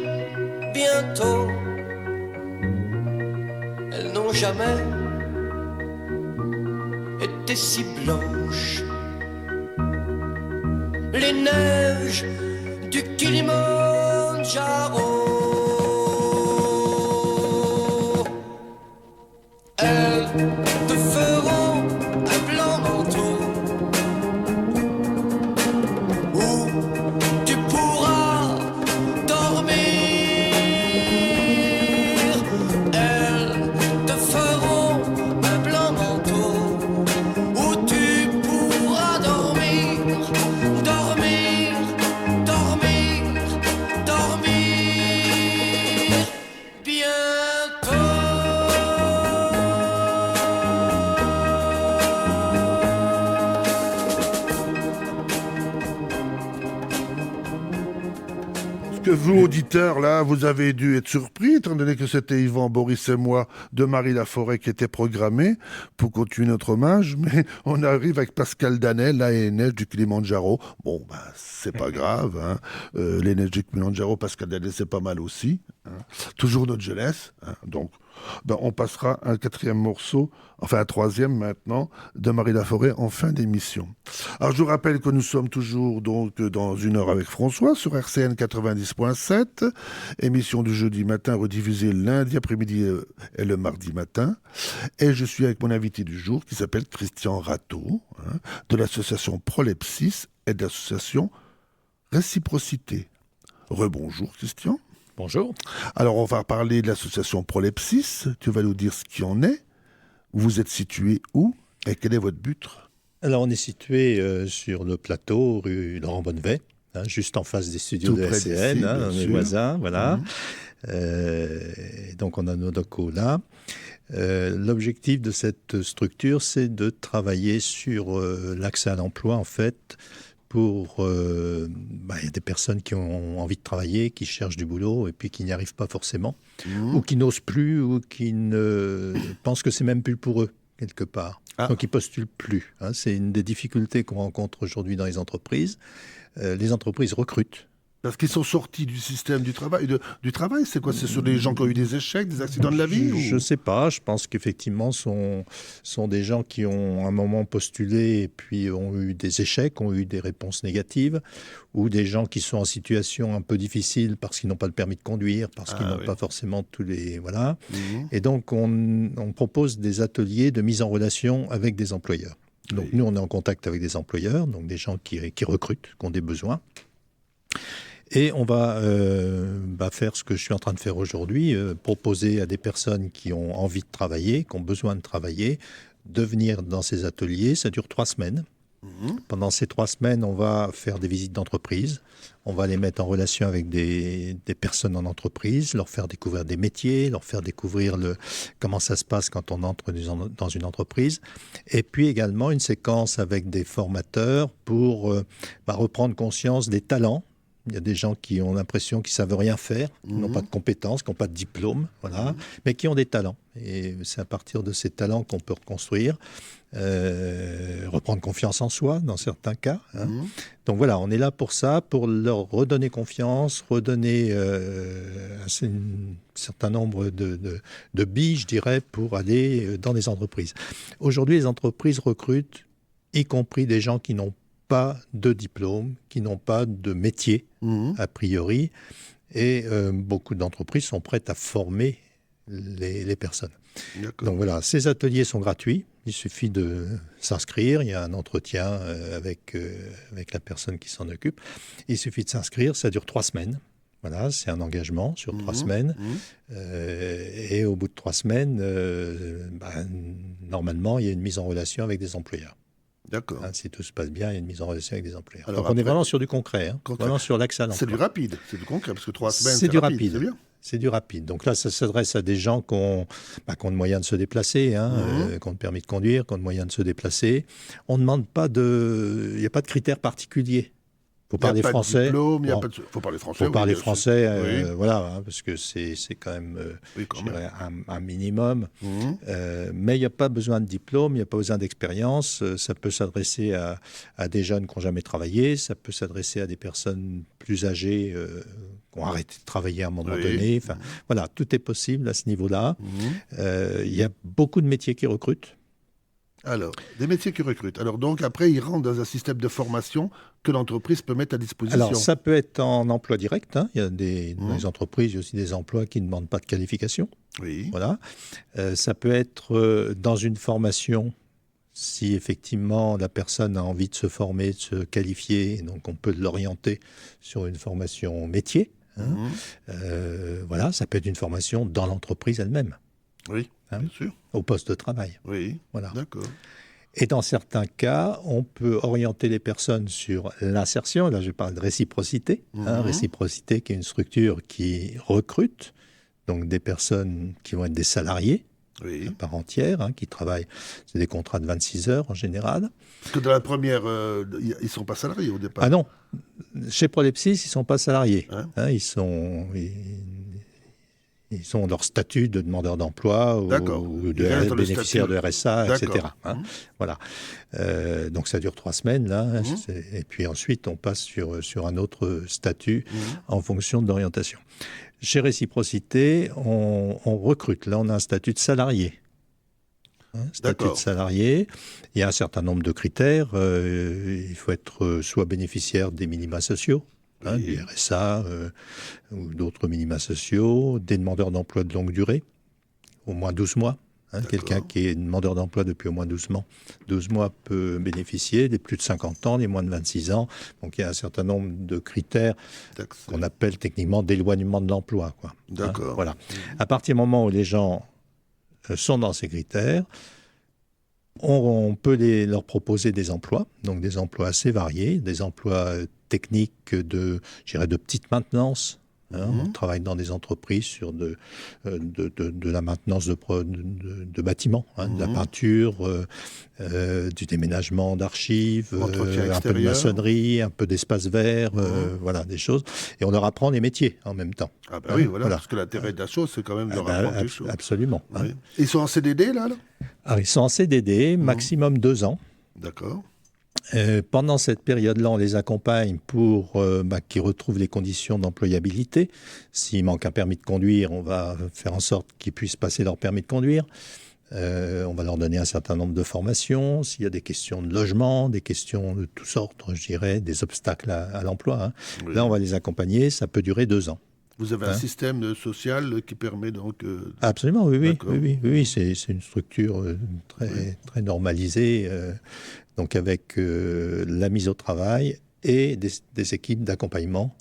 bientôt. Elles n'ont jamais été si blanches. Les neiges du Kilimandjaro. Elles te feront un blanc manteau où tu pourras dormir. Elles te feront un blanc manteau où tu pourras dormir, dormir, dormir, dormir bientôt. Que vous, auditeurs, là, vous avez dû être surpris, étant donné que c'était Yvan, Boris et moi de Marie Laforêt qui était programmé pour continuer notre hommage, mais on arrive avec Pascal Danel, là, et les neiges du Kilimandjaro. Bon, ben, c'est pas grave, hein. Les neiges du Kilimandjaro, Pascal Danel, c'est pas mal aussi, hein. Toujours notre jeunesse, hein. Donc, ben, on passera un quatrième morceau, enfin un troisième maintenant, de Marie Laforêt en fin d'émission. Alors je vous rappelle que nous sommes toujours donc dans une heure avec François sur RCN 90.7, émission du jeudi matin rediffusée le lundi après-midi et le mardi matin. Et je suis avec mon invité du jour qui s'appelle Christian Rateau, hein, de l'association Prolepsis et de l'association Réciprocité. Rebonjour Christian. Bonjour. Alors, on va parler de l'association Prolepsis. Tu vas nous dire ce qui en est. Vous êtes situé où et quel est votre but? Alors, on est situé sur le plateau, rue Laurent Bonnevet, hein, juste en face des studios Tout de près SCN, d'ici, hein, bien on est sûr. voisins, voilà. Mhm. Donc, on a nos locaux là. L'objectif de cette structure, c'est de travailler sur l'accès à l'emploi, en fait, pour... y a des personnes qui ont envie de travailler, qui cherchent du boulot et puis qui n'y arrivent pas forcément, ou qui n'osent plus, ou qui ne pensent que c'est même plus pour eux, quelque part. Ah. Donc ils postulent plus, hein. C'est une des difficultés qu'on rencontre aujourd'hui dans les entreprises. Les entreprises recrutent. Parce qu'ils sont sortis du système du travail. Du travail, c'est quoi? C'est sur des gens qui ont eu des échecs, des accidents de la vie Je ne sais pas. Je pense qu'effectivement, sont des gens qui ont un moment postulé et puis ont eu des échecs, ont eu des réponses négatives, ou des gens qui sont en situation un peu difficile parce qu'ils n'ont pas le permis de conduire, parce qu'ils n'ont pas forcément tous les... Voilà. Et donc, on propose des ateliers de mise en relation avec des employeurs. Donc, nous, on est en contact avec des employeurs, donc des gens qui recrutent, qui ont des besoins. Et on va faire ce que je suis en train de faire aujourd'hui, proposer à des personnes qui ont envie de travailler, qui ont besoin de travailler, de venir dans ces ateliers. Ça dure 3 semaines. Pendant ces 3 semaines, on va faire des visites d'entreprise. On va les mettre en relation avec des personnes en entreprise, leur faire découvrir des métiers, leur faire découvrir comment ça se passe quand on entre dans une entreprise. Et puis également une séquence avec des formateurs pour reprendre conscience des talents. Il y a des gens qui ont l'impression qu'ils ne savent rien faire, qui n'ont pas de compétences, qui n'ont pas de diplôme, voilà, mais qui ont des talents. Et c'est à partir de ces talents qu'on peut reconstruire, reprendre confiance en soi dans certains cas. Donc voilà, on est là pour ça, pour leur redonner confiance, redonner un certain nombre de billes, je dirais, pour aller dans des entreprises. Aujourd'hui, les entreprises recrutent, y compris des gens qui n'ont pas de diplôme, qui n'ont pas de métier, a priori. Et beaucoup d'entreprises sont prêtes à former les personnes. D'accord. Donc voilà, ces ateliers sont gratuits. Il suffit de s'inscrire. Il y a un entretien avec la personne qui s'en occupe. Il suffit de s'inscrire. Ça dure 3 semaines. Voilà, c'est un engagement sur 3 semaines. Et au bout de 3 semaines, normalement, il y a une mise en relation avec des employeurs. D'accord. Si tout se passe bien, il y a une mise en relation avec des employeurs. Alors donc on est vraiment sur du concret, vraiment sur l'accès à l'emploi. C'est du rapide, c'est du concret, parce que 3 semaines, c'est du rapide. C'est bien. C'est du rapide. Donc là, ça s'adresse à des gens qui ont de moyens de se déplacer, qui ont le permis de conduire, qui ont de moyens de se déplacer. On ne demande pas il n'y a pas de critères particuliers. Il faut parler français. Il faut parler français. Il faut parler français, oui. voilà, parce que c'est quand même, quand même. un minimum. Mais il n'y a pas besoin de diplôme, il n'y a pas besoin d'expérience. Ça peut s'adresser à des jeunes qui n'ont jamais travaillé, ça peut s'adresser à des personnes plus âgées qui ont arrêté de travailler à un moment donné. Enfin, voilà, tout est possible à ce niveau-là. Il y a beaucoup de métiers qui recrutent. Alors, des métiers qui recrutent. Alors donc, après, ils rentrent dans un système de formation que l'entreprise peut mettre à disposition. Alors, ça peut être en emploi direct. Il y a dans les entreprises, il y a aussi des emplois qui ne demandent pas de qualification. Oui. Voilà. Ça peut être dans une formation, si effectivement la personne a envie de se former, de se qualifier, donc on peut l'orienter sur une formation métier. Voilà, ça peut être une formation dans l'entreprise elle-même. Oui, bien sûr. Au poste de travail. Oui, voilà. D'accord. Et dans certains cas, on peut orienter les personnes sur l'insertion. Là, je parle de réciprocité. Réciprocité qui est une structure qui recrute, donc des personnes qui vont être des salariés à part entière, qui travaillent. C'est des contrats de 26 heures en général. Parce que dans la première, ils ne sont pas salariés au départ. Ah non. Chez Prolepsis, ils ne sont pas salariés. Ils ont leur statut de demandeur d'emploi ou de bénéficiaire de RSA, etc. Voilà. Donc ça dure 3 semaines, là. Et puis ensuite, on passe sur un autre statut en fonction de l'orientation. Chez Réciprocité, on recrute. Là, on a un statut de salarié. Statut de salarié. Il y a un certain nombre de critères. Il faut être soit bénéficiaire des minima sociaux, du RSA ou d'autres minima sociaux, des demandeurs d'emploi de longue durée, au moins 12 mois. Quelqu'un qui est demandeur d'emploi depuis au moins 12 mois peut bénéficier, des plus de 50 ans, les moins de 26 ans. Donc il y a un certain nombre de critères qu'on appelle techniquement d'éloignement de l'emploi. D'accord. Voilà. À partir du moment où les gens sont dans ces critères, on peut leur proposer des emplois, donc des emplois assez variés, des emplois techniques de petite maintenance. On travaille dans des entreprises sur de la maintenance de bâtiments, de la peinture, du déménagement d'archives, un peu de maçonnerie, un peu d'espace vert, voilà, des choses. Et on leur apprend les métiers en même temps. Ah bah oui, voilà, parce que l'intérêt de la chose, c'est quand même de leur apprendre des choses. Absolument. Oui. Ils sont en CDD, là Alors, ils sont en CDD, maximum 2 ans. D'accord. Pendant cette période-là, on les accompagne pour qu'ils retrouvent les conditions d'employabilité. S'il manque un permis de conduire, on va faire en sorte qu'ils puissent passer leur permis de conduire. On va leur donner un certain nombre de formations. S'il y a des questions de logement, des questions de toutes sortes, je dirais, des obstacles à l'emploi. Là, on va les accompagner. Ça peut durer 2 ans. Vous avez un système social qui permet donc... Absolument, oui. C'est une structure très normalisée, donc avec la mise au travail et des équipes d'accompagnement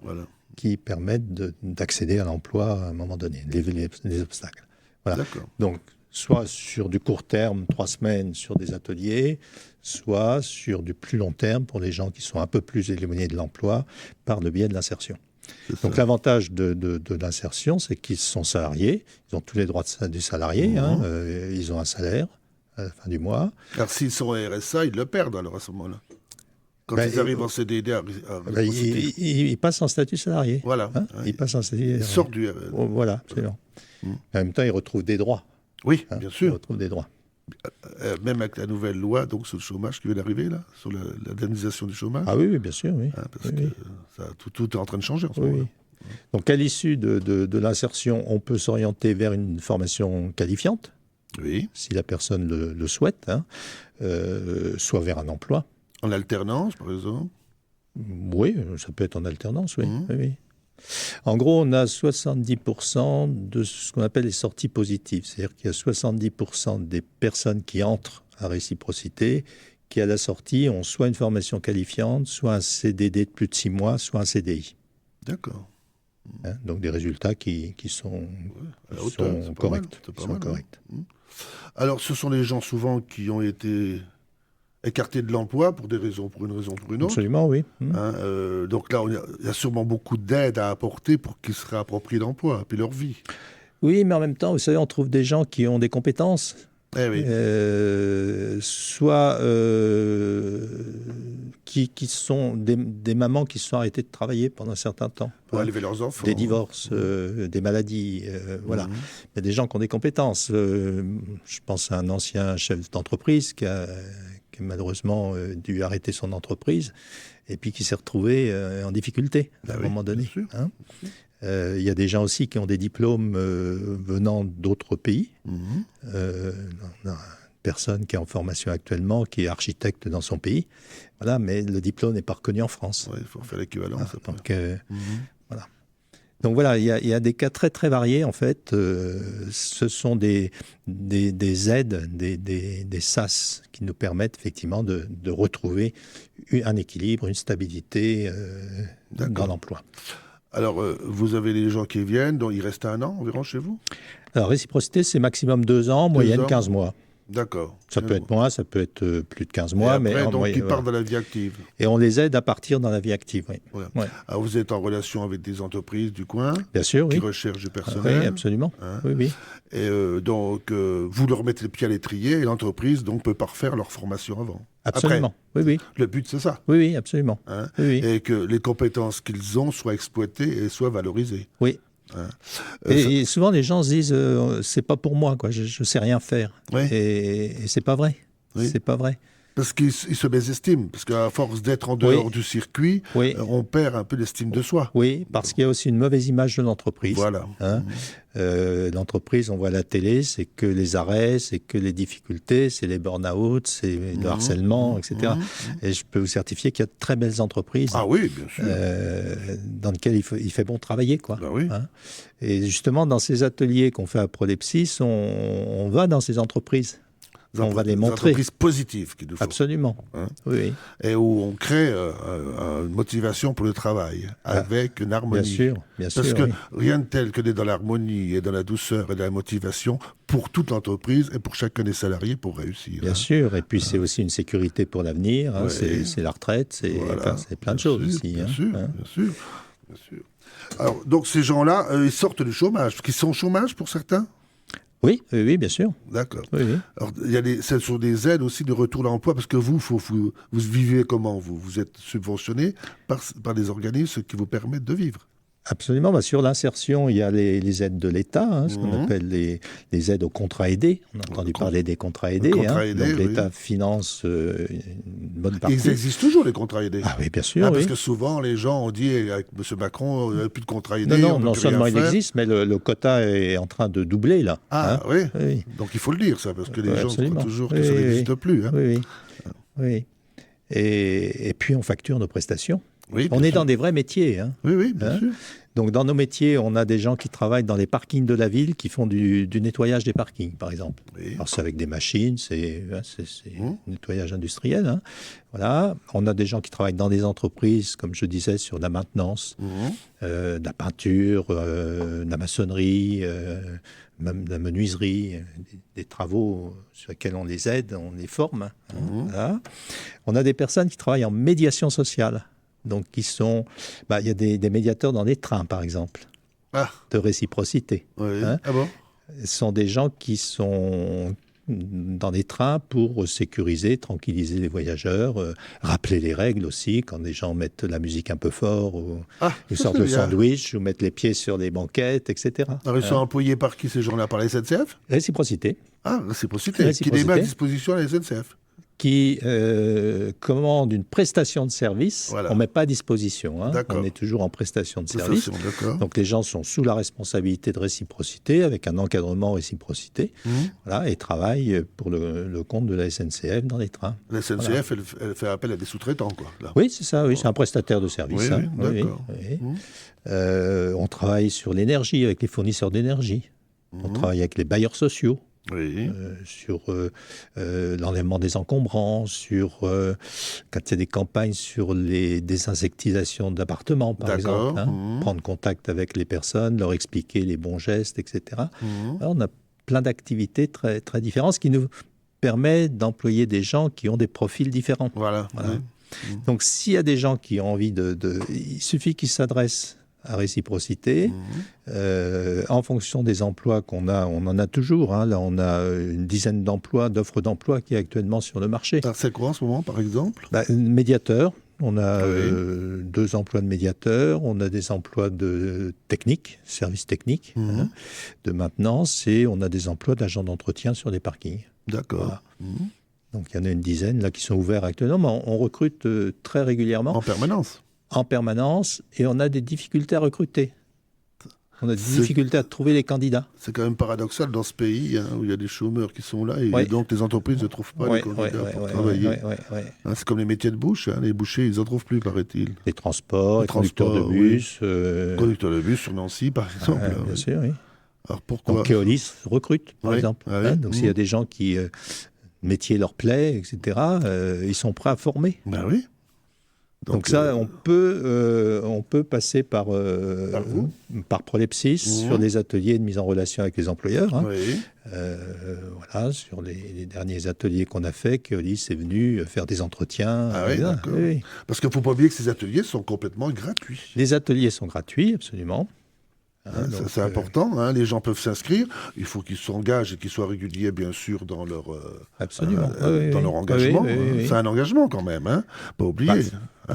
qui permettent d'accéder à l'emploi à un moment donné, lever les obstacles. Voilà. Donc, soit sur du court terme, 3 semaines sur des ateliers, soit sur du plus long terme pour les gens qui sont un peu plus éloignés de l'emploi par le biais de l'insertion. Donc l'avantage de l'insertion, c'est qu'ils sont salariés, ils ont tous les droits du salarié, ils ont un salaire à la fin du mois. Car s'ils sont au RSA, ils le perdent alors à ce moment-là. Quand ils arrivent en CDD ils passent en statut salarié. Voilà. Ils passent en statut. Ils sortent du... Voilà, absolument. En même temps, ils retrouvent des droits. Oui, bien sûr. Ils retrouvent des droits. Même avec la nouvelle loi donc, sur le chômage qui vient d'arriver, là, sur l'indemnisation du chômage. Ah oui, bien sûr, oui. Parce que tout est en train de changer en ce moment. Donc, à l'issue de l'insertion, on peut s'orienter vers une formation qualifiante, si la personne le souhaite, soit vers un emploi. En alternance, par exemple? Oui, ça peut être en alternance, oui. En gros, on a 70% de ce qu'on appelle les sorties positives. C'est-à-dire qu'il y a 70% des personnes qui entrent à Réciprocité qui, à la sortie, ont soit une formation qualifiante, soit un CDD de plus de 6 mois, soit un CDI. D'accord. Donc des résultats qui sont corrects. Alors, ce sont les gens souvent qui ont été écartés de l'emploi pour une raison ou pour une autre. Absolument, oui. Donc là, il y a sûrement beaucoup d'aide à apporter pour qu'ils se réapproprient l'emploi et puis leur vie. Oui, mais en même temps, vous savez, on trouve des gens qui ont des compétences. Soit qui sont des mamans qui se sont arrêtées de travailler pendant un certain temps. Pour élever leurs enfants. Des divorces, des maladies, voilà. Il y a des gens qui ont des compétences. Je pense à un ancien chef d'entreprise qui a malheureusement dû arrêter son entreprise et puis qui s'est retrouvé en difficulté à un moment donné. Il y a des gens aussi qui ont des diplômes venant d'autres pays. On a une personne qui est en formation actuellement, qui est architecte dans son pays, voilà, mais le diplôme n'est pas reconnu en France. Il faut faire l'équivalence. Voilà. Donc voilà, il y a des cas très très variés en fait. Ce sont des aides, des SAS qui nous permettent effectivement de retrouver un équilibre, une stabilité dans l'emploi. Alors, vous avez les gens qui viennent, donc ils restent 1 an environ chez vous? Alors, Réciprocité, c'est maximum 2 ans, moyenne 15 mois. D'accord. Ça peut être moins, ça peut être plus de 15 mois. Et après, mais donc, ils partent dans la vie active. Et on les aide à partir dans la vie active, oui. Voilà. Alors, vous êtes en relation avec des entreprises du coin? Bien sûr, qui recherchent du personnel? Oui, absolument. Oui. Et donc, vous leur mettez le pied à l'étrier et l'entreprise donc, peut parfaire leur formation avant? Absolument, après, le but, c'est ça? Oui, absolument. Et que les compétences qu'ils ont soient exploitées et soient valorisées? Oui. Et souvent, les gens se disent c'est pas pour moi, quoi. Je sais rien faire. Et c'est pas vrai. C'est pas vrai. Parce qu'ils se mésestiment, parce qu'à force d'être en dehors du circuit, on perd un peu l'estime de soi. Oui, parce qu'il y a aussi une mauvaise image de l'entreprise. Voilà. L'entreprise, on voit à la télé, c'est que les arrêts, c'est que les difficultés, c'est les burn-out, c'est le harcèlement, etc. Et je peux vous certifier qu'il y a de très belles entreprises. Ah oui, bien sûr. Dans lesquelles il fait bon travailler, quoi. Ben oui. Et justement, dans ces ateliers qu'on fait à Prolepsis, on va dans ces entreprises. On va les montrer. Des entreprises positives qu'il nous faut. Absolument. Oui. Et où on crée une motivation pour le travail, avec une harmonie. Bien sûr. Parce que rien de tel que d'être dans l'harmonie et dans la douceur et dans la motivation pour toute l'entreprise et pour chacun des salariés pour réussir. Bien sûr. Et puis c'est aussi une sécurité pour l'avenir. C'est la retraite. C'est plein de choses aussi. Bien sûr. Alors, donc ces gens-là, ils sortent du chômage. Parce qu'ils sont au chômage pour certains? Oui, bien sûr. D'accord. Oui. Alors, ce sont des aides aussi de retour à l'emploi, parce que vous vivez comment? Vous êtes subventionné par des organismes qui vous permettent de vivre? Absolument. Sur l'insertion, il y a les aides de l'État, ce qu'on appelle les aides aux contrats aidés. On a entendu parler des contrats aidés. Donc l'État finance une bonne partie. Ils existent toujours, les contrats aidés? Ah oui, bien sûr. Parce que souvent, les gens ont dit, avec M. Macron, il n'y a plus de contrats aidés. Non seulement il existe, mais le quota est en train de doubler, là. Oui. Donc il faut le dire, ça, parce que les gens croient toujours que ça n'existe plus. Oui. Et puis, on facture nos prestations. Oui, on est dans des vrais métiers. Oui, bien sûr. Donc, dans nos métiers, on a des gens qui travaillent dans les parkings de la ville, qui font du nettoyage des parkings, par exemple. Oui. Alors, c'est avec des machines, c'est nettoyage industriel. Hein. Voilà. On a des gens qui travaillent dans des entreprises, comme je disais, sur la maintenance, de la peinture, de la maçonnerie, même de la menuiserie, des travaux sur lesquels on les aide, on les forme. Hein. Voilà. On a des personnes qui travaillent en médiation sociale. Donc, il y a des médiateurs dans les trains, par exemple, de réciprocité. Oui. Hein. Ah bon? Ce sont des gens qui sont dans des trains pour sécuriser, tranquilliser les voyageurs, rappeler les règles aussi, quand des gens mettent la musique un peu fort, ou sortent le sandwich, ou mettent les pieds sur les banquettes, etc. Alors, ils sont employés par qui ces gens-là? Par la SNCF? Réciprocité. Ah, réciprocité. Qui les met à disposition à la SNCF. Qui commande une prestation de service, Voilà. on ne met pas à disposition. Hein. On est toujours en prestation de service. Donc les gens sont sous la responsabilité de réciprocité, avec un encadrement réciprocité, voilà, et travaillent pour le compte de la SNCF dans les trains. La SNCF, voilà. elle fait appel à des sous-traitants, quoi. Là. Oui, c'est ça, oui, c'est un prestataire de service. Oui, hein. oui, d'accord. On travaille sur l'énergie, avec les fournisseurs d'énergie. On travaille avec les bailleurs sociaux. Oui. Sur l'enlèvement des encombrants, quand il y a des campagnes sur les désinsectisations d'appartements, par exemple. Hein, prendre contact avec les personnes, leur expliquer les bons gestes, etc. Alors, on a plein d'activités très, très différentes, ce qui nous permet d'employer des gens qui ont des profils différents. Voilà. Donc, s'il y a des gens qui ont envie il suffit qu'ils s'adressent à réciprocité, en fonction des emplois qu'on a, on en a toujours. Hein. Là, on a une dizaine d'offres d'emploi qui est actuellement sur le marché. Alors, c'est quoi en ce moment, par exemple? Médiateur. On a 2 emplois de médiateur, on a des emplois de technique, service technique, de maintenance, et on a des emplois d'agents d'entretien sur des parkings. D'accord. Voilà. Donc, il y en a une dizaine là, qui sont ouverts actuellement, mais on recrute très régulièrement. En permanence, et on a des difficultés à recruter. On a des difficultés à trouver les candidats. C'est quand même paradoxal dans ce pays, hein, où il y a des chômeurs qui sont là, et donc les entreprises ne trouvent pas les candidats pour travailler. Hein, c'est comme les métiers de bouche, hein, les bouchers, ils n'en trouvent plus, paraît-il. Les transports, les conducteurs de bus. Conducteurs de bus sur Nancy, par exemple. Bien sûr, oui. Alors pourquoi? Donc Keolis recrute, par exemple. Hein, donc s'il y a des gens qui, métier leur plaît, etc., ils sont prêts à former. Ben oui. Donc ça, on peut passer par Prolepsis sur les ateliers de mise en relation avec les employeurs. Hein. Voilà, sur les derniers ateliers qu'on a faits, Keolis est venu faire des entretiens. Ah oui, d'accord. Oui. Parce qu'il ne faut pas oublier que ces ateliers sont complètement gratuits. Les ateliers sont gratuits, absolument. Donc, c'est important, hein, les gens peuvent s'inscrire, il faut qu'ils s'engagent et qu'ils soient réguliers, bien sûr, dans leur, leur engagement. C'est un engagement quand même, hein, pas oublier. On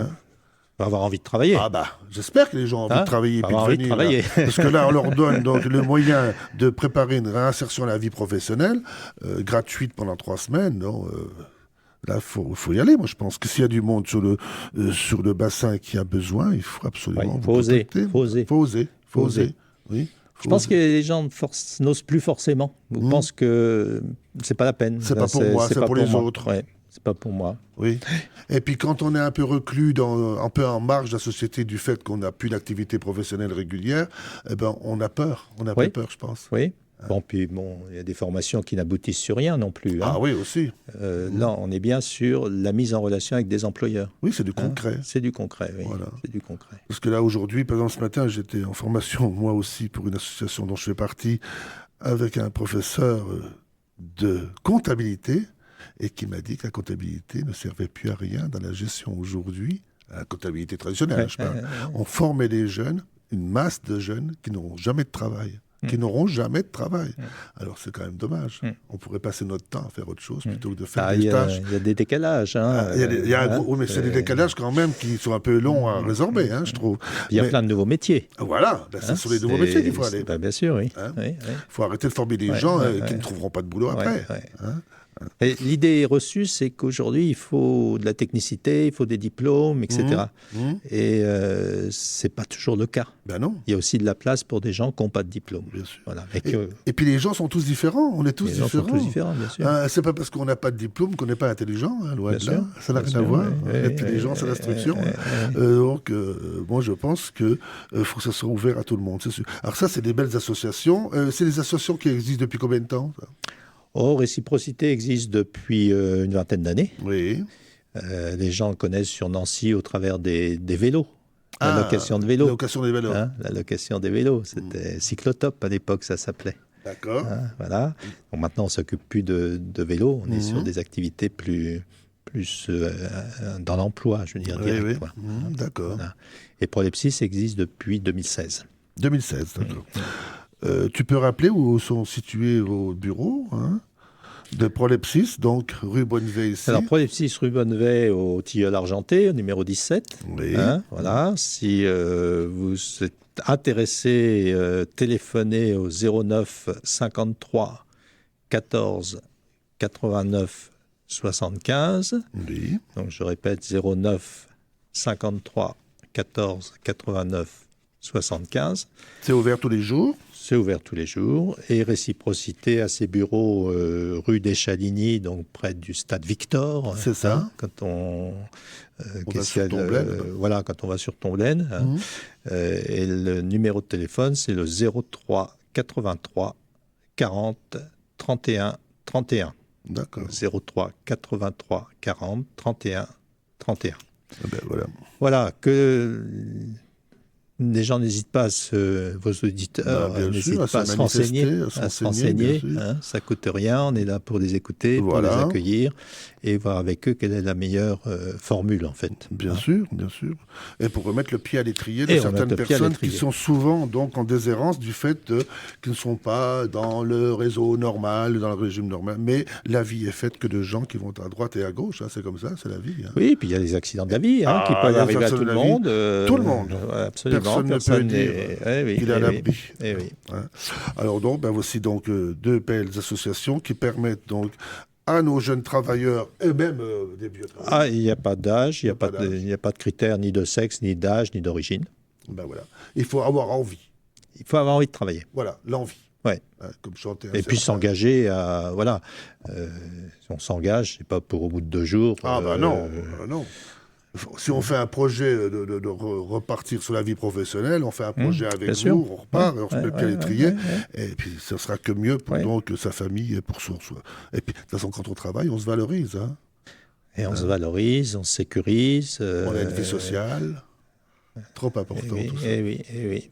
va avoir envie de travailler. Ah bah, j'espère que les gens ont envie de travailler. Travailler. Parce que là, on leur donne donc le moyen de préparer une réinsertion à la vie professionnelle, gratuite pendant 3 semaines. Donc, là, faut y aller. Moi, je pense que s'il y a du monde sur le bassin qui a besoin, il faut absolument... Il faut oser. Oui. Je pense que les gens n'osent plus forcément. Ils pensent que c'est pas la peine. C'est pas pour moi, c'est pour les autres. Ouais, c'est pas pour moi. Oui. Et puis quand on est un peu reclus, un peu en marge de la société du fait qu'on n'a plus d'activité professionnelle régulière, eh ben on a peur. On a peur, je pense. Oui. Bon, puis il y a des formations qui n'aboutissent sur rien non plus. Hein. Ah oui, aussi. Là, on est bien sur la mise en relation avec des employeurs. Oui, c'est du concret. C'est du concret, oui. Voilà. C'est du concret. Parce que là, aujourd'hui, par exemple, ce matin, j'étais en formation, moi aussi, pour une association dont je fais partie, avec un professeur de comptabilité, et qui m'a dit que la comptabilité ne servait plus à rien dans la gestion aujourd'hui, la comptabilité traditionnelle, je parle. On formait des jeunes, une masse de jeunes qui n'auront jamais de travail. Alors c'est quand même dommage. On pourrait passer notre temps à faire autre chose plutôt que de faire des tâches. Il y a des décalages. Hein, oui, mais c'est des décalages quand même qui sont un peu longs à résorber, hein, je trouve. Il y a plein de nouveaux métiers. Voilà, c'est sur les nouveaux métiers qu'il faut aller. Bien sûr, oui. Il faut arrêter de former des gens qui ne trouveront pas de boulot après. Et l'idée reçue, c'est qu'aujourd'hui, il faut de la technicité, il faut des diplômes, etc. Et c'est pas toujours le cas. Ben non. Il y a aussi de la place pour des gens qui n'ont pas de diplôme. Bien sûr. Voilà. Et puis les gens sont tous différents, on est tous les gens différents. sont tous différents, bien sûr. C'est pas parce qu'on n'a pas de diplôme qu'on n'est pas intelligent, hein, loin Bien de sûr. là. Ça n'a Bien rien à sûr, voir. oui, L'intelligence, c'est l'instruction. Donc, moi, je pense que faut que ça soit ouvert à tout le monde, c'est sûr. Alors ça, c'est des belles associations. C'est des associations qui existent depuis combien de temps, ça? Réciprocité existe depuis une vingtaine d'années. Oui. Les gens le connaissent sur Nancy au travers des vélos. La location de vélos. La location des vélos. Hein, la location des vélos. C'était cyclotop à l'époque, ça s'appelait. D'accord. Hein, voilà. Bon, maintenant, on ne s'occupe plus de vélos. On est sur des activités plus dans l'emploi, je veux dire. Oui, direct, oui. D'accord. Voilà. Et Prolepsis existe depuis 2016. 2016, d'accord. Tu peux rappeler où sont situés vos bureaux, hein, de Prolepsis, donc rue Bonnevay ici. Alors, Prolepsis, rue Bonnevay, au Tilleul Argenté, au numéro 17. Oui. Hein, voilà. Si vous êtes intéressé, téléphonez au 09 53 14 89 75. Oui. Donc, je répète, 09 53 14 89 75. C'est ouvert tous les jours. C'est ouvert tous les jours. Et Réciprocité à ses bureaux rue des Chaligny, donc près du stade Victor. C'est ça. Hein, quand on va sur Tomblaine. voilà, quand on va sur Tomblaine. Hein. Et le numéro de téléphone, c'est le 03 83 40 31 31. D'accord. 03 83 40 31 31. Ah ben, voilà. Voilà, que les gens n'hésitent pas, vos auditeurs n'hésitent pas à se renseigner. Hein, ça ne coûte rien, on est là pour les écouter, Voilà. pour les accueillir et voir avec eux quelle est la meilleure formule en fait. Bien sûr, bien sûr. Et pour remettre le pied à l'étrier de certaines personnes qui sont souvent donc en déshérence du fait qu'ils ne sont pas dans le réseau normal, dans le régime normal. Mais la vie est faite que de gens qui vont à droite et à gauche, hein, c'est comme ça, c'est la vie. Hein. Oui, puis il y a les accidents de la vie qui peuvent arriver à tout le monde. Tout le monde. Absolument. Personne ne peut dire qu'il est à l'abri. Oui. Hein. Alors donc, voici donc deux belles associations qui permettent donc à nos jeunes travailleurs et même des vieux travailleurs. Il n'y a pas d'âge, il n'y a pas de critères ni de sexe, ni d'âge, ni d'origine. Voilà. Il faut avoir envie. Il faut avoir envie de travailler. Voilà, l'envie. Ouais. Hein, comme chanter. Et puis s'engager à... Voilà. Si on s'engage, c'est pas pour au bout de 2 jours. Non. Si on fait un projet de repartir sur la vie professionnelle, on fait un projet avec vous, on repart, on se met le pied à l'étrier, et puis ce sera que mieux pour donc sa famille et pour soi. Et puis, de toute façon, quand on travaille, on se valorise. Hein. Et on se valorise, on se sécurise. On a une vie sociale, trop important. Tout ça. Oui.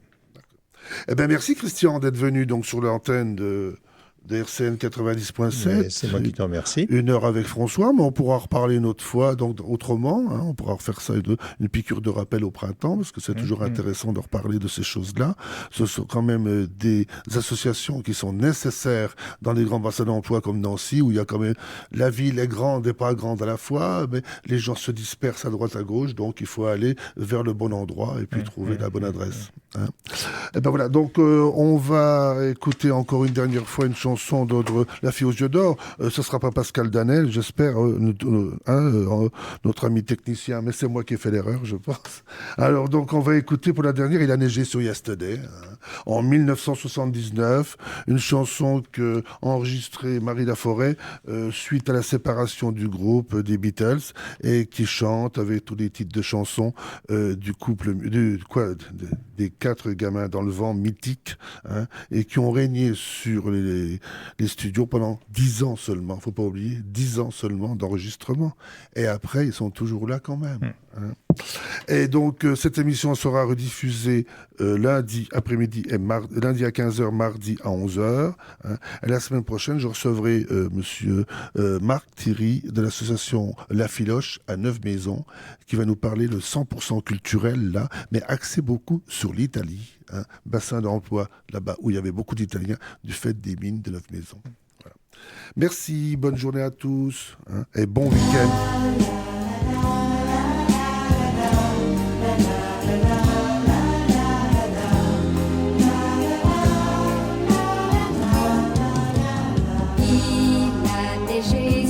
Eh bien, merci Christian d'être venu donc sur l'antenne de RCN 90.7. C'est moi qui te remercie. 1 heure avec François, mais on pourra en reparler une autre fois, donc autrement. Hein, on pourra refaire ça, une piqûre de rappel au printemps, parce que c'est toujours intéressant de reparler de ces choses-là. Ce sont quand même des associations qui sont nécessaires dans les grands bassins d'emploi comme Nancy, où il y a quand même la ville est grande et pas grande à la fois, mais les gens se dispersent à droite à gauche, donc il faut aller vers le bon endroit et puis trouver la bonne adresse. Hein. Et ben voilà, donc on va écouter encore une dernière fois une chanson de La fille aux yeux d'or. Ce sera pas Pascal Danel, j'espère, notre ami technicien, mais c'est moi qui ai fait l'erreur, je pense. Alors donc on va écouter pour la dernière, Il a neigé sur Yesterday, en 1979, une chanson que enregistrée Marie Laforêt suite à la séparation du groupe des Beatles et qui chante avec tous les titres de chansons du couple, des 4 gamins dans le vent mythiques, hein, et qui ont régné sur les studios pendant 10 ans seulement. Faut pas oublier, 10 ans seulement d'enregistrement. Et après, ils sont toujours là quand même. Hein. Et donc, cette émission sera rediffusée lundi après-midi et lundi à 15h, mardi à 11h. Hein. Et la semaine prochaine, je recevrai monsieur Marc Thierry de l'association La Filoche à Neuve-Maisons, qui va nous parler de 100% culturel là, mais axé beaucoup sur l'Italie. Hein, bassin d'emploi là-bas où il y avait beaucoup d'Italiens du fait des mines de Neuve-Maisons. Voilà. Merci, bonne journée à tous, hein, et bon week-end. Il a neigé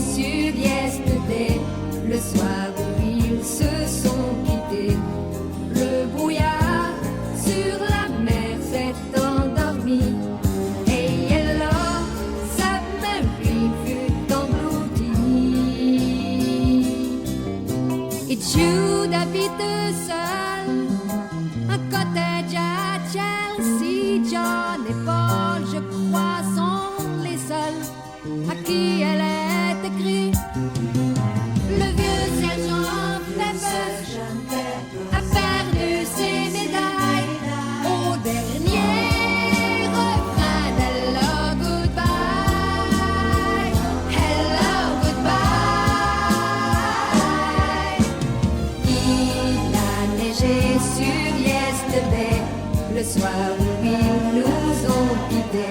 été.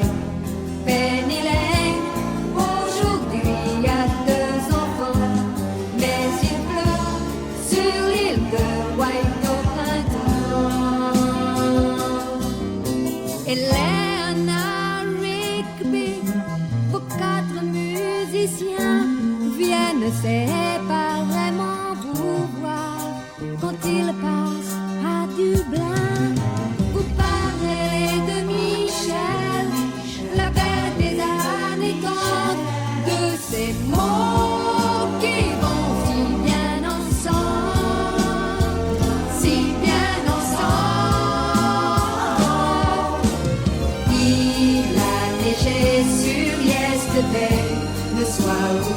Penny Lane, aujourd'hui a 2 enfants, mais il pleut sur l'île de White au printemps. Et Leonard Rigby, vos 4 musiciens viennent séparément vous voir quand ils passent à Dublin. Vous parlez de Michel, la belle des années 30, de ces mots qui vont si bien ensemble, si bien ensemble. Il a neigé sur Yesterday, le soir où